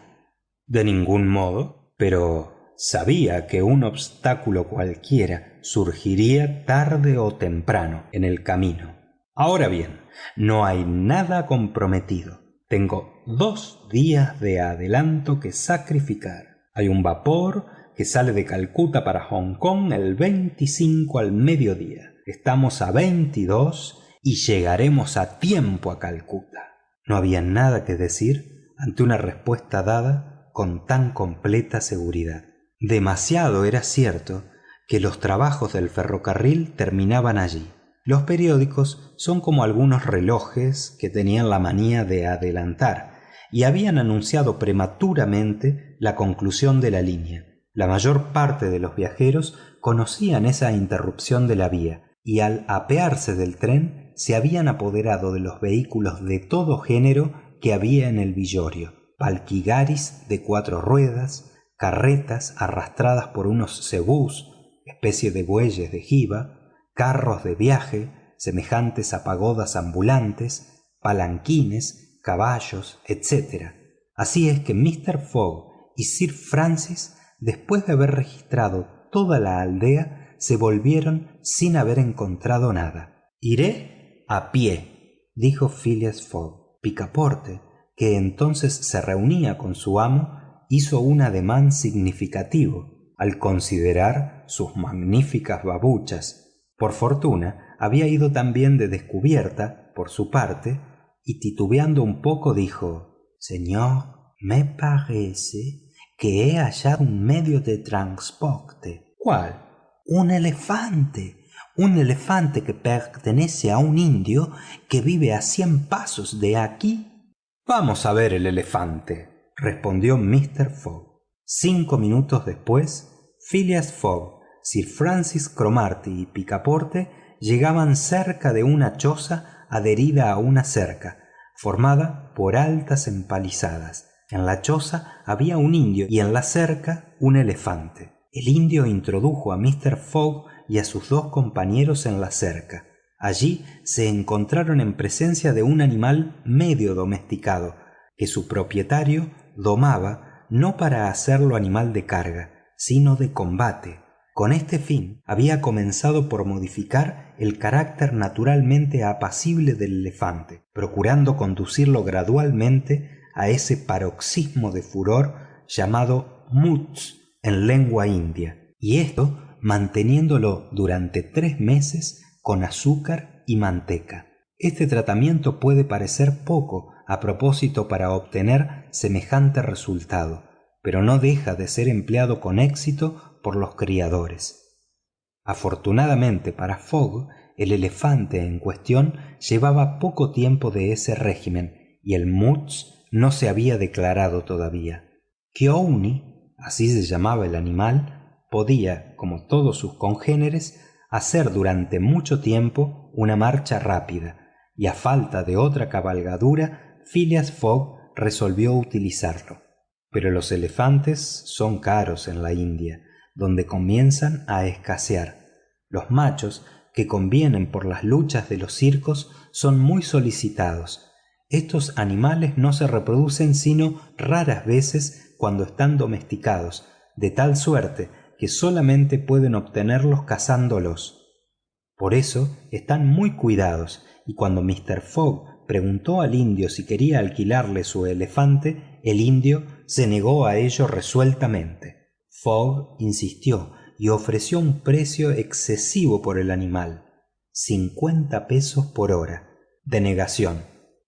«De ningún modo, pero sabía que un obstáculo cualquiera surgiría tarde o temprano en el camino. Ahora bien, no hay nada comprometido. Tengo 2 días de adelanto que sacrificar. Hay un vapor que sale de Calcuta para Hong Kong el 25 al mediodía. Estamos a 22 y llegaremos a tiempo a Calcuta». No había nada que decir ante una respuesta dada con tan completa seguridad. Demasiado era cierto que los trabajos del ferrocarril terminaban allí. Los periódicos son como algunos relojes que tenían la manía de adelantar y habían anunciado prematuramente la conclusión de la línea. La mayor parte de los viajeros conocían esa interrupción de la vía y al apearse del tren se habían apoderado de los vehículos de todo género que había en el Villorio: palquigaris de 4 ruedas, carretas arrastradas por unos zebús, especie de bueyes de jiba, carros de viaje semejantes a pagodas ambulantes, palanquines, caballos, etc. Así es que Mr. Fogg y Sir Francis, después de haber registrado toda la aldea, se volvieron sin haber encontrado nada. «Iré a pie», dijo Phileas Fogg. Picaporte, que entonces se reunía con su amo, hizo un ademán significativo al considerar sus magníficas babuchas. Por fortuna, había ido también de descubierta, por su parte, y titubeando un poco dijo: «Señor, me parece que he hallado un medio de transporte». «¿Cuál?» «Un elefante que pertenece a un indio que vive a 100 pasos de aquí». «Vamos a ver el elefante», respondió Mr. Fogg. 5 minutos después, Phileas Fogg, Sir Francis Cromarty y Picaporte llegaban cerca de una choza adherida a una cerca, formada por altas empalizadas. En la choza había un indio y en la cerca un elefante. El indio introdujo a Mr. Fogg y a sus dos compañeros en la cerca. Allí se encontraron en presencia de un animal medio domesticado que su propietario domaba no para hacerlo animal de carga, sino de combate. Con este fin había comenzado por modificar el carácter naturalmente apacible del elefante, procurando conducirlo gradualmente a ese paroxismo de furor llamado mutz en lengua india, y esto manteniéndolo durante 3 meses con azúcar y manteca. Este tratamiento puede parecer poco a propósito para obtener semejante resultado, pero no deja de ser empleado con éxito por los criadores. Afortunadamente para Fogg, el elefante en cuestión llevaba poco tiempo de ese régimen y el mutz no se había declarado todavía. Kiouni, así se llamaba el animal, podía, como todos sus congéneres, hacer durante mucho tiempo una marcha rápida, y a falta de otra cabalgadura, Phileas Fogg resolvió utilizarlo. Pero los elefantes son caros en la India, donde comienzan a escasear. Los machos, que convienen por las luchas de los circos, son muy solicitados. Estos animales no se reproducen sino raras veces cuando están domesticados, de tal suerte que solamente pueden obtenerlos cazándolos. Por eso están muy cuidados, y cuando Mr. Fogg preguntó al indio si quería alquilarle su elefante, el indio se negó a ello resueltamente. Fogg insistió y ofreció un precio excesivo por el animal: 50 pesos por hora. Denegación.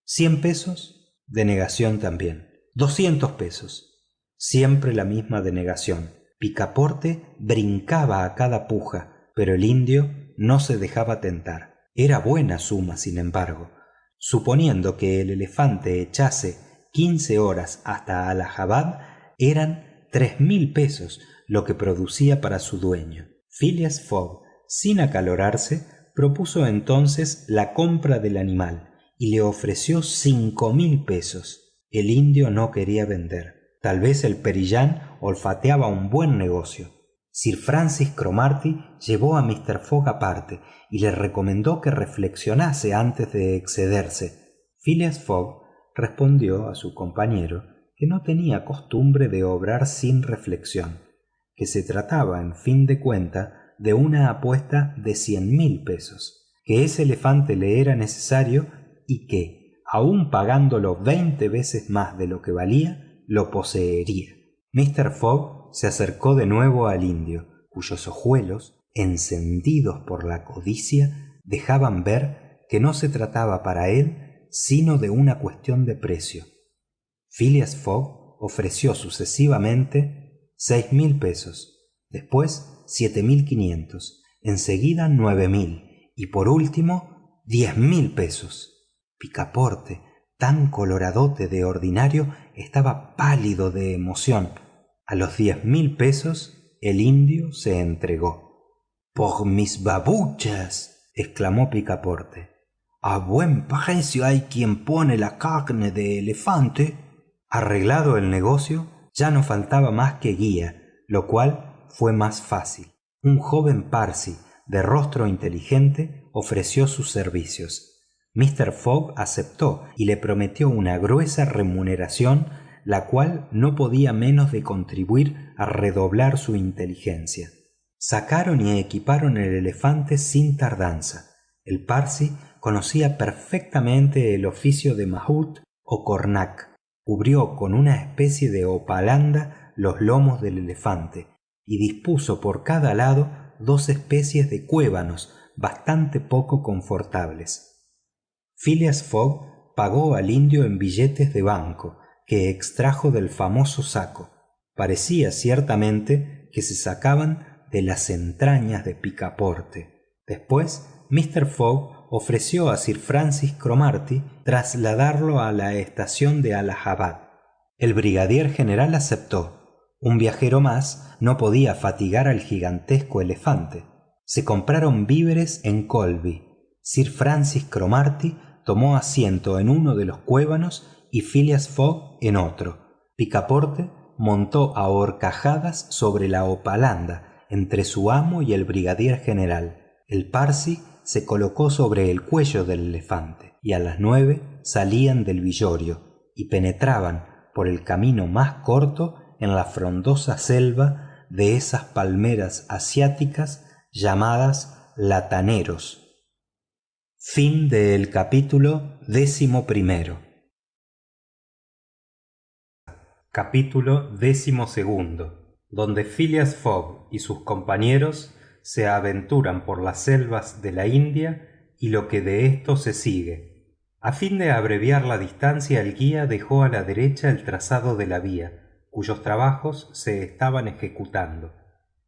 100 pesos. Denegación también. 200 pesos. Siempre la misma denegación. Picaporte brincaba a cada puja, pero el indio no se dejaba tentar. Era buena suma, sin embargo. Suponiendo que el elefante echase 15 horas hasta Allahabad, eran 3.000 pesos lo que producía para su dueño. Phileas Fogg, sin acalorarse, propuso entonces la compra del animal y le ofreció 5.000 pesos. El indio no quería vender. Tal vez el perillán olfateaba un buen negocio. Sir Francis Cromarty llevó a Mr. Fogg aparte y le recomendó que reflexionase antes de excederse. Phileas Fogg respondió a su compañero que no tenía costumbre de obrar sin reflexión, que se trataba, en fin de cuenta, de una apuesta de 100.000 pesos, que ese elefante le era necesario y que, aun pagándolo 20 veces más de lo que valía, lo poseería. Mr. Fogg se acercó de nuevo al indio, cuyos ojuelos, encendidos por la codicia, dejaban ver que no se trataba para él sino de una cuestión de precio. Phileas Fogg ofreció sucesivamente 6.000 pesos, después 7.500, enseguida 9.000 y por último 10.000 pesos. Picaporte, tan coloradote de ordinario, estaba pálido de emoción. A los 10.000 pesos el indio se entregó. «¡Por mis babuchas!», exclamó Picaporte. «A buen precio hay quien pone la carne de elefante». Arreglado el negocio, ya no faltaba más que guía, lo cual fue más fácil. Un joven parsi de rostro inteligente ofreció sus servicios. Mr. Fogg aceptó y le prometió una gruesa remuneración, la cual no podía menos de contribuir a redoblar su inteligencia. Sacaron y equiparon el elefante sin tardanza. El parsi conocía perfectamente el oficio de mahout o cornac. Cubrió con una especie de hopalanda los lomos del elefante y dispuso por cada lado 2 especies de cuévanos bastante poco confortables. Phileas Fogg pagó al indio en billetes de banco que extrajo del famoso saco. Parecía ciertamente que se sacaban de las entrañas de Picaporte. Después Mr. Fogg ofreció a Sir Francis Cromarty trasladarlo a la estación de Allahabad. El brigadier general aceptó. Un viajero más no podía fatigar al gigantesco elefante. Se compraron víveres en Colby. Sir Francis Cromarty tomó asiento en uno de los cuévanos y Phileas Fogg en otro. Picaporte montó a horcajadas sobre la hopalanda entre su amo y el brigadier general. El parsi se colocó sobre el cuello del elefante y a las 9 salían del villorrio y penetraban por el camino más corto en la frondosa selva de esas palmeras asiáticas llamadas lataneros. Fin del capítulo 11. Capítulo 12, donde Phileas Fogg y sus compañeros se aventuran por las selvas de la India y lo que de esto se sigue. A fin de abreviar la distancia, el guía dejó a la derecha el trazado de la vía, cuyos trabajos se estaban ejecutando.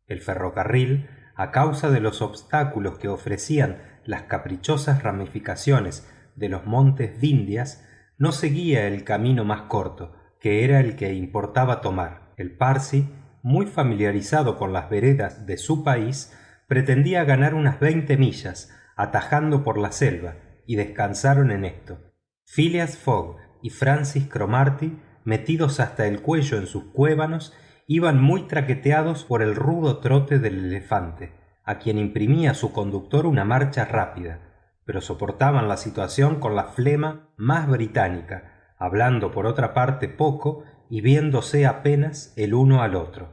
El ferrocarril, a causa de los obstáculos que ofrecían las caprichosas ramificaciones de los montes Vindhias, no seguía el camino más corto, que era el que importaba tomar. El parsi, muy familiarizado con las veredas de su país, pretendía ganar unas 20 millas atajando por la selva, y descansaron en esto. Phileas Fogg y Francis Cromarty, metidos hasta el cuello en sus cuévanos, iban muy traqueteados por el rudo trote del elefante, a quien imprimía su conductor una marcha rápida, pero soportaban la situación con la flema más británica, hablando por otra parte poco y viéndose apenas el uno al otro.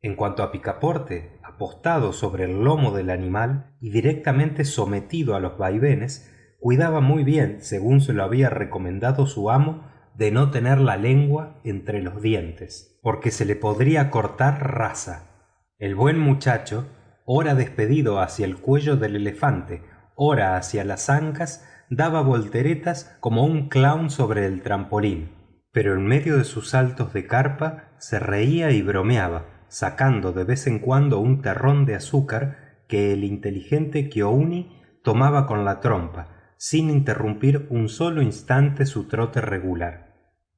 En cuanto a Picaporte, apostado sobre el lomo del animal y directamente sometido a los vaivenes, cuidaba muy bien, según se lo había recomendado su amo, de no tener la lengua entre los dientes, porque se le podría cortar rasa. El buen muchacho, ora despedido hacia el cuello del elefante, ora hacia las ancas, daba volteretas como un clown sobre el trampolín, pero en medio de sus saltos de carpa se reía y bromeaba, sacando de vez en cuando un terrón de azúcar que el inteligente Kiouni tomaba con la trompa, sin interrumpir un solo instante su trote regular.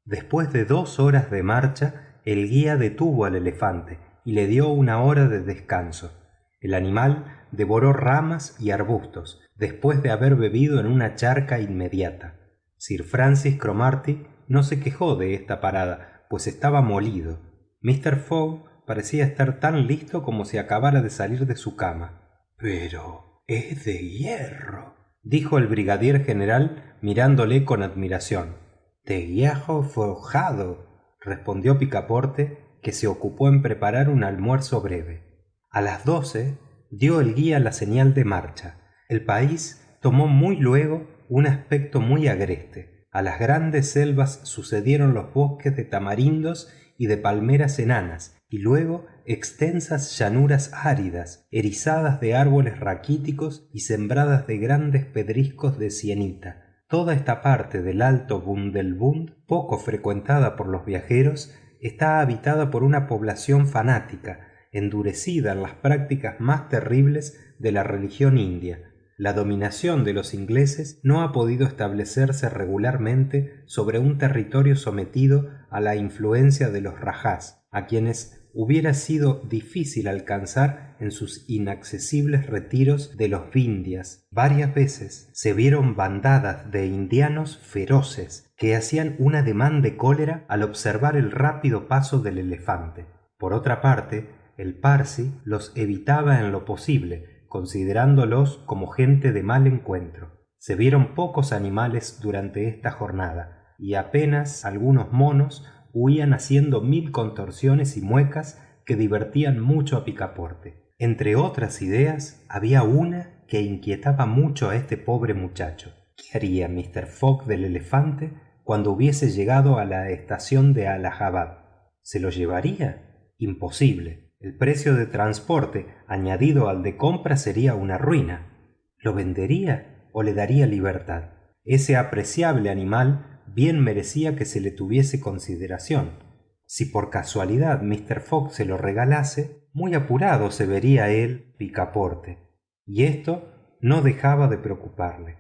Después de 2 horas de marcha, el guía detuvo al elefante y le dio una hora de descanso. El animal devoró ramas y arbustos, después de haber bebido en una charca inmediata. Sir Francis Cromarty no se quejó de esta parada, pues estaba molido. Mr. Fogg parecía estar tan listo como si acabara de salir de su cama. «Pero es de hierro», dijo el brigadier general mirándole con admiración. «De hierro forjado», respondió Picaporte, que se ocupó en preparar un almuerzo breve. A las 12 dio el guía la señal de marcha. El país tomó muy luego un aspecto muy agreste. A las grandes selvas sucedieron los bosques de tamarindos y de palmeras enanas, y luego extensas llanuras áridas, erizadas de árboles raquíticos y sembradas de grandes pedriscos de sienita. Toda esta parte del alto Bundelbund, poco frecuentada por los viajeros, está habitada por una población fanática, endurecida en las prácticas más terribles de la religión india. La dominación de los ingleses no ha podido establecerse regularmente sobre un territorio sometido a la influencia de los rajás, a quienes hubiera sido difícil alcanzar en sus inaccesibles retiros de los Vindhias. Varias veces se vieron bandadas de indianos feroces que hacían un ademán de cólera al observar el rápido paso del elefante. Por otra parte, el parsi los evitaba en lo posible, considerándolos como gente de mal encuentro. Se vieron pocos animales durante esta jornada y apenas algunos monos huían haciendo 1000 contorsiones y muecas que divertían mucho a Picaporte. Entre otras ideas, había una que inquietaba mucho a este pobre muchacho. ¿Qué haría Mr. Fogg del elefante cuando hubiese llegado a la estación de Allahabad? ¿Se lo llevaría? Imposible. El precio de transporte añadido al de compra sería una ruina. ¿Lo vendería o le daría libertad? Ese apreciable animal bien merecía que se le tuviese consideración. Si por casualidad Mr. Fogg se lo regalase, muy apurado se vería él, Picaporte, y esto no dejaba de preocuparle.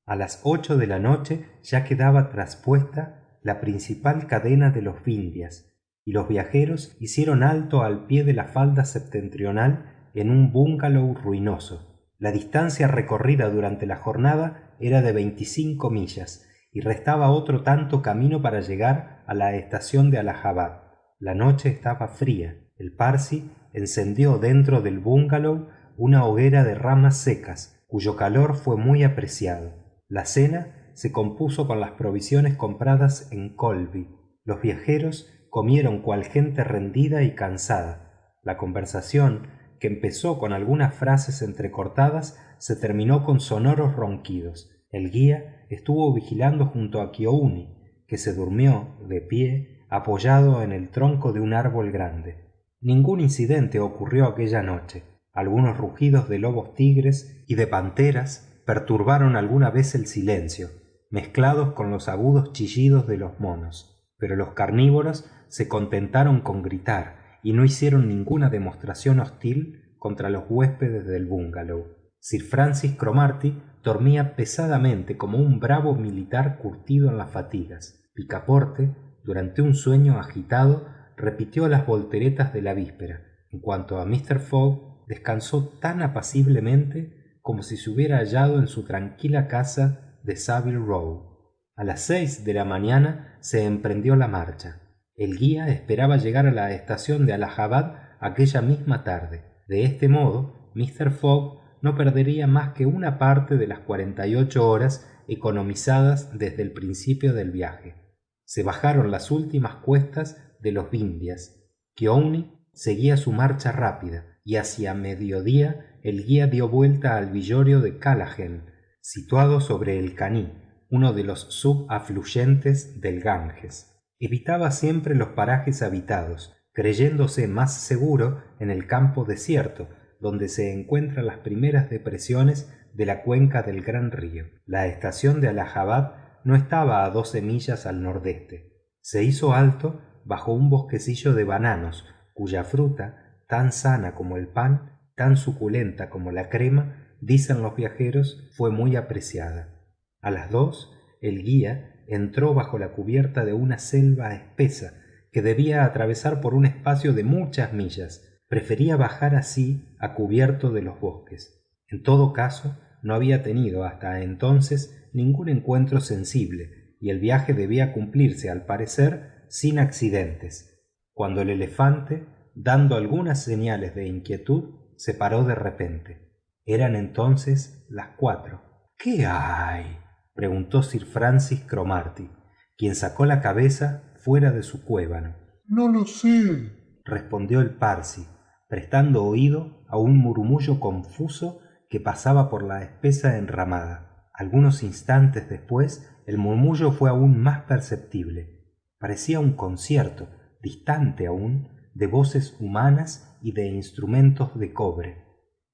A las 8 de la noche ya quedaba traspuesta la principal cadena de los Vindhias, y los viajeros hicieron alto al pie de la falda septentrional en un bungalow ruinoso. La distancia recorrida durante la jornada era de 25 millas, y restaba otro tanto camino para llegar a la estación de Allahabad. La noche estaba fría. El parsi encendió dentro del bungalow una hoguera de ramas secas, cuyo calor fue muy apreciado. La cena se compuso con las provisiones compradas en Kholby. Los viajeros comieron cual gente rendida y cansada. La conversación, que empezó con algunas frases entrecortadas, se terminó con sonoros ronquidos. El guía estuvo vigilando junto a Kiouni, que se durmió de pie apoyado en el tronco de un árbol grande. Ningún incidente ocurrió aquella noche. Algunos rugidos de lobos tigres y de panteras perturbaron alguna vez el silencio, mezclados con los agudos chillidos de los monos, pero los carnívoros se contentaron con gritar y no hicieron ninguna demostración hostil contra los huéspedes del bungalow. Sir Francis Cromarty dormía pesadamente como un bravo militar curtido en las fatigas. Picaporte, durante un sueño agitado, repitió las volteretas de la víspera. En cuanto a Mr. Fogg, descansó tan apaciblemente como si se hubiera hallado en su tranquila casa de Savile Row. A las 6 de la mañana se emprendió la marcha. El guía esperaba llegar a la estación de Allahabad aquella misma tarde. De este modo, Mr. Fogg no perdería más que una parte de las 48 horas economizadas desde el principio del viaje. Se bajaron las últimas cuestas de los Vindhias. Kiouni seguía su marcha rápida y hacia mediodía el guía dio vuelta al villorrio de Callaghan, situado sobre el Caní, uno de los subafluentes del Ganges. Evitaba siempre los parajes habitados, creyéndose más seguro en el campo desierto, donde se encuentran las primeras depresiones de la cuenca del gran río. La estación de Allahabad no estaba a 12 millas al nordeste. Se hizo alto bajo un bosquecillo de bananos, cuya fruta, tan sana como el pan, tan suculenta como la crema, dicen los viajeros, fue muy apreciada. A las 2, el guía entró bajo la cubierta de una selva espesa que debía atravesar por un espacio de muchas millas. Prefería bajar así a cubierto de los bosques. En todo caso, no había tenido hasta entonces ningún encuentro sensible y el viaje debía cumplirse, al parecer, sin accidentes, cuando el elefante, dando algunas señales de inquietud, se paró de repente. Eran entonces las 4. «¿Qué hay?», preguntó Sir Francis Cromarty, quien sacó la cabeza fuera de su cuévano. «No lo sé», respondió el parsi, prestando oído a un murmullo confuso que pasaba por la espesa enramada. Algunos instantes después el murmullo fue aún más perceptible. Parecía un concierto, distante aún, de voces humanas y de instrumentos de cobre.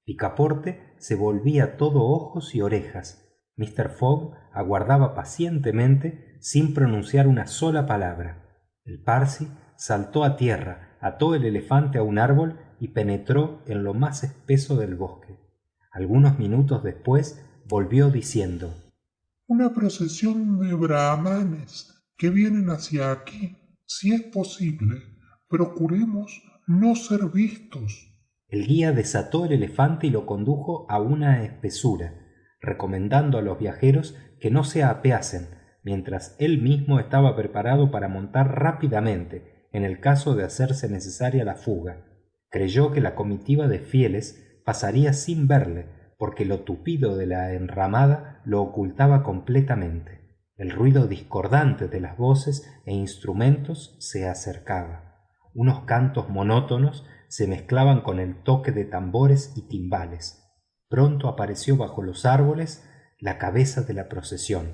Picaporte se volvía todo ojos y orejas. Mr. Fogg aguardaba pacientemente sin pronunciar una sola palabra. El parsi saltó a tierra, ató el elefante a un árbol y penetró en lo más espeso del bosque. Algunos minutos después volvió diciendo: «Una procesión de brahmanes que vienen hacia aquí. Si es posible, procuremos no ser vistos». El guía desató el elefante y lo condujo a una espesura, recomendando a los viajeros que no se apeasen, mientras él mismo estaba preparado para montar rápidamente en el caso de hacerse necesaria la fuga. Creyó que la comitiva de fieles pasaría sin verle, porque lo tupido de la enramada lo ocultaba completamente. El ruido discordante de las voces e instrumentos se acercaba. Unos cantos monótonos se mezclaban con el toque de tambores y timbales. Pronto apareció bajo los árboles la cabeza de la procesión,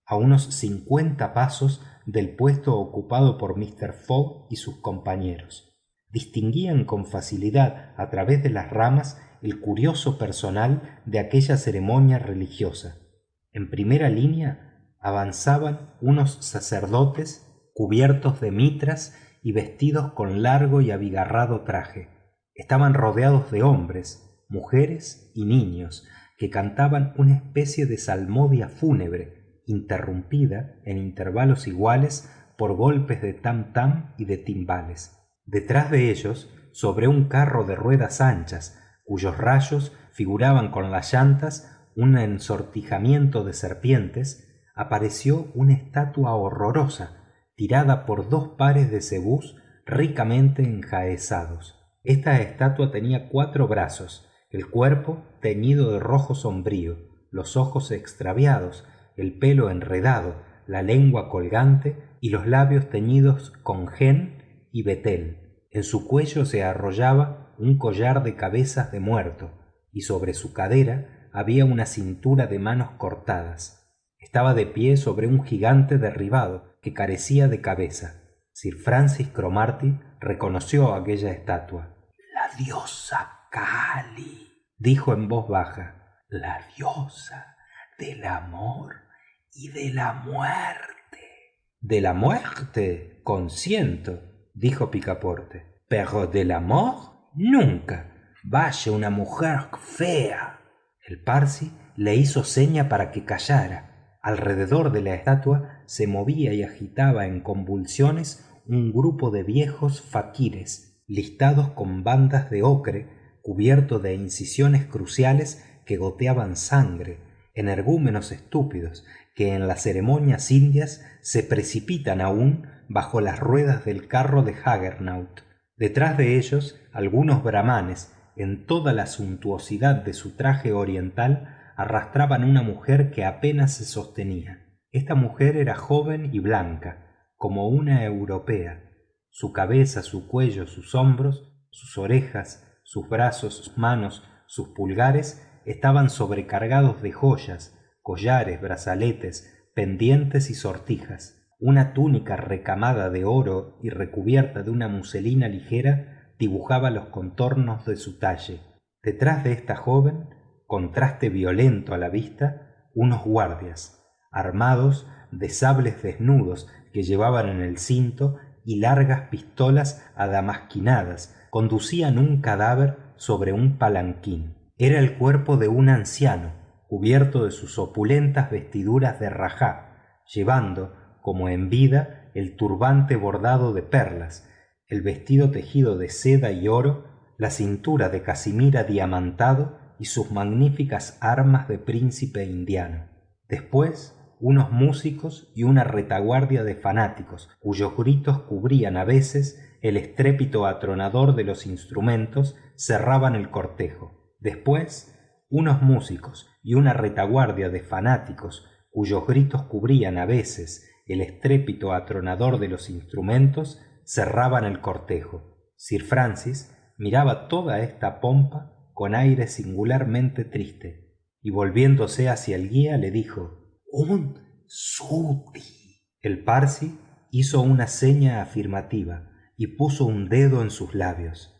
a unos 50 pasos del puesto ocupado por Mr. Fogg y sus compañeros. Distinguían con facilidad a través de las ramas el curioso personal de aquella ceremonia religiosa. En primera línea avanzaban unos sacerdotes cubiertos de mitras y vestidos con largo y abigarrado traje. Estaban rodeados de hombres, mujeres y niños que cantaban una especie de salmodia fúnebre, interrumpida en intervalos iguales por golpes de tam-tam y de timbales. Detrás de ellos, sobre un carro de ruedas anchas, cuyos rayos figuraban con las llantas un ensortijamiento de serpientes, apareció una estatua horrorosa tirada por 2 pares de cebús ricamente enjaezados. Esta estatua tenía 4 brazos, el cuerpo teñido de rojo sombrío, los ojos extraviados, el pelo enredado, la lengua colgante y los labios teñidos con gen y betel. En su cuello se arrollaba un collar de cabezas de muerto y sobre su cadera había una cintura de manos cortadas. Estaba de pie sobre un gigante derribado que carecía de cabeza. Sir Francis Cromarty reconoció aquella estatua. «La diosa Kali», dijo en voz baja, «la diosa del amor y de la muerte». «De la muerte, consiento», dijo Picaporte, «pero del amor, nunca. Vaya una mujer fea». El parsi le hizo seña para que callara. Alrededor de la estatua se movía y agitaba en convulsiones un grupo de viejos faquires, listados con bandas de ocre, cubierto de incisiones cruciales que goteaban sangre, energúmenos estúpidos que en las ceremonias indias se precipitan aún bajo las ruedas del carro de Jaggernaut. Detrás de ellos, algunos brahmanes, en toda la suntuosidad de su traje oriental, arrastraban una mujer que apenas se sostenía. Esta mujer era joven y blanca, como una europea. Su cabeza, su cuello, sus hombros, sus orejas, sus brazos, sus manos, sus pulgares estaban sobrecargados de joyas, collares, brazaletes, pendientes y sortijas. Una túnica recamada de oro y recubierta de una muselina ligera dibujaba los contornos de su talle. Detrás de esta joven, contraste violento a la vista, unos guardias, armados de sables desnudos que llevaban en el cinto y largas pistolas adamasquinadas, conducían un cadáver sobre un palanquín. Era el cuerpo de un anciano, cubierto de sus opulentas vestiduras de rajá, llevando, como en vida, el turbante bordado de perlas, el vestido tejido de seda y oro, la cintura de casimira diamantado y sus magníficas armas de príncipe indiano. Después, unos músicos y una retaguardia de fanáticos, cuyos gritos cubrían a veces el estrépito atronador de los instrumentos, cerraban el cortejo. Después, unos músicos y una retaguardia de fanáticos, cuyos gritos cubrían a veces el estrépito atronador de los instrumentos, cerraban el cortejo. Sir Francis miraba toda esta pompa con aire singularmente triste, y volviéndose hacia el guía le dijo: «Un sutí». El parsi hizo una seña afirmativa y puso un dedo en sus labios.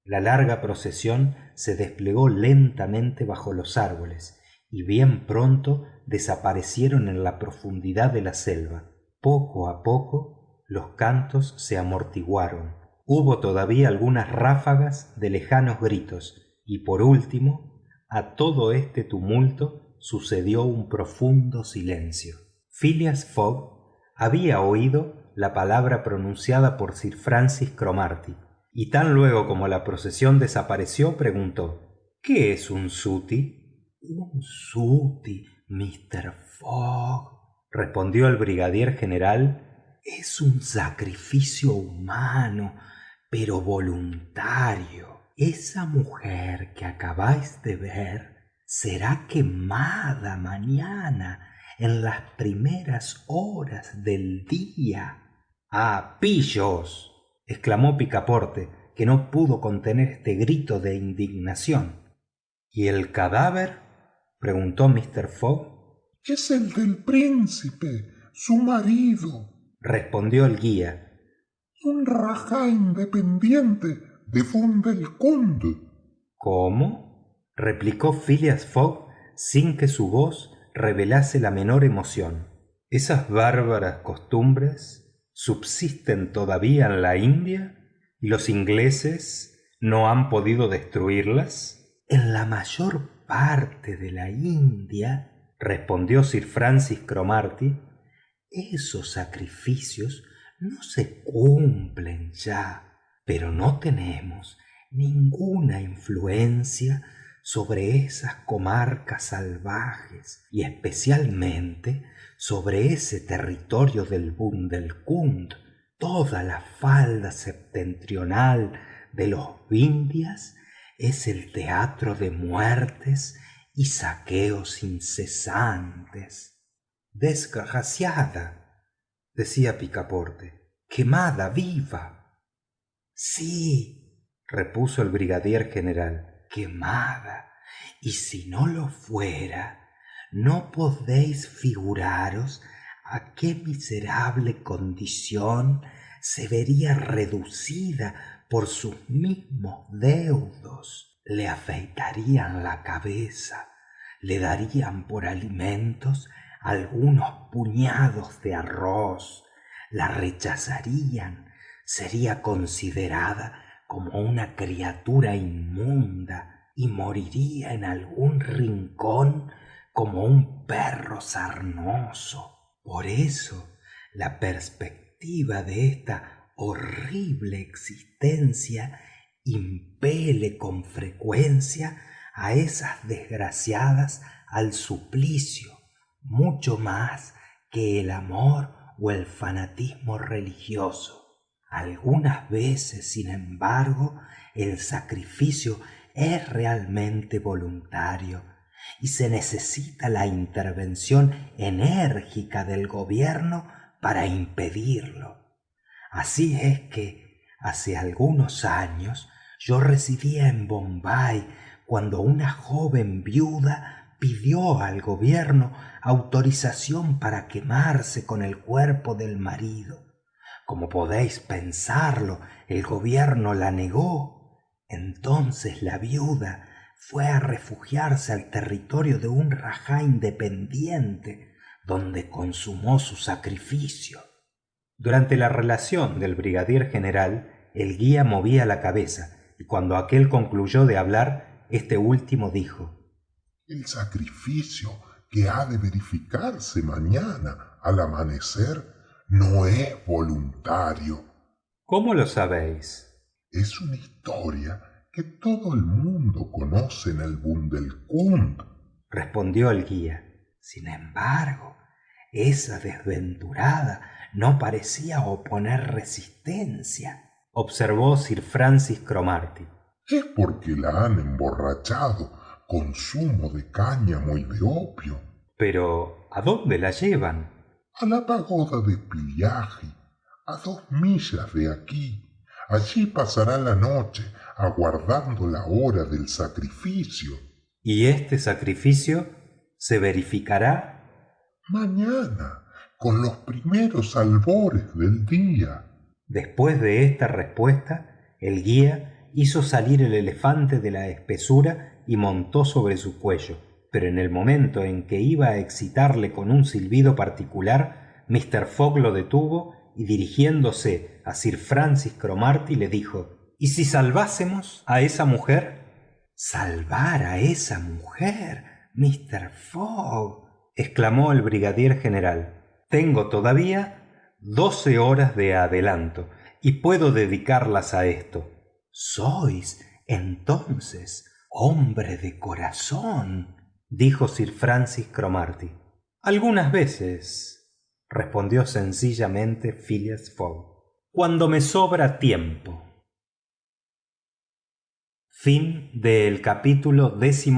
La larga procesión se desplegó lentamente bajo los árboles y bien pronto desaparecieron en la profundidad de la selva. Poco a poco los cantos se amortiguaron. Hubo todavía algunas ráfagas de lejanos gritos y por último, a todo este tumulto sucedió un profundo silencio. Phileas Fogg había oído la palabra pronunciada por Sir Francis Cromarty y tan luego como la procesión desapareció preguntó: «¿Qué es un sutí?» «Un sutí, Mr. Fogg», respondió el brigadier general, «es un sacrificio humano, pero voluntario. Esa mujer que acabáis de ver será quemada mañana en las primeras horas del día». «¡Ah, pillos!», exclamó Picaporte, que no pudo contener este grito de indignación. «¿Y el cadáver?», preguntó Mr. Fogg. «Es el del príncipe, su marido», respondió el guía. «Un rajá independiente de Bundelkund». «¿Cómo?», replicó Phileas Fogg sin que su voz revelase la menor emoción. «¿Esas bárbaras costumbres subsisten todavía en la India y los ingleses no han podido destruirlas?» «En la mayor parte de la India», respondió Sir Francis Cromarty, «esos sacrificios no se cumplen ya. Pero no tenemos ninguna influencia sobre esas comarcas salvajes y especialmente sobre ese territorio del Bundelkund, toda la falda septentrional de los Vindhias es el teatro de muertes y saqueos incesantes. Desgraciada, decía Picaporte, quemada viva. Sí, repuso el brigadier general, quemada, y si no lo fuera, no podéis figuraros a qué miserable condición se vería reducida por sus mismos deudos. Le afeitarían la cabeza, le darían por alimentos algunos puñados de arroz, la rechazarían, sería considerada como una criatura inmunda y moriría en algún rincón como un perro sarnoso. Por eso, la perspectiva de esta horrible existencia impele con frecuencia a esas desgraciadas al suplicio, mucho más que el amor o el fanatismo religioso. Algunas veces, sin embargo, el sacrificio es realmente voluntario y se necesita la intervención enérgica del gobierno para impedirlo. Así es que hace algunos años yo residía en Bombay cuando una joven viuda pidió al gobierno autorización para quemarse con el cuerpo del marido. Como podéis pensarlo, el gobierno la negó. Entonces la viuda fue a refugiarse al territorio de un rajá independiente, donde consumó su sacrificio. Durante la relación del brigadier general, el guía movía la cabeza, y cuando aquél concluyó de hablar, este último dijo: El sacrificio que ha de verificarse mañana al amanecer no es voluntario. ¿Cómo lo sabéis? Es una historia que todo el mundo conoce en el Bundelkund, respondió el guía. Sin embargo, esa desventurada no parecía oponer resistencia, observó Sir Francis Cromarty. Es porque la han emborrachado con zumo de cáñamo y de opio. Pero, ¿a dónde la llevan? A la pagoda de Pillaji, a 2 millas de aquí. Allí pasará la noche aguardando la hora del sacrificio. ¿Y este sacrificio se verificará? Mañana, con los primeros albores del día. Después de esta respuesta, el guía hizo salir el elefante de la espesura y montó sobre su cuello, pero en el momento en que iba a excitarle con un silbido particular, Mr. Fogg lo detuvo y dirigiéndose a Sir Francis Cromarty le dijo: ¿Y si salvásemos a esa mujer? ¿Salvar a esa mujer, Mr. Fogg?, exclamó el brigadier general. Tengo todavía 12 horas de adelanto y puedo dedicarlas a esto. Sois, entonces, hombre de corazón, dijo Sir Francis Cromarty. Algunas veces, respondió sencillamente Phileas Fogg, cuando me sobra tiempo. Fin del capítulo 12.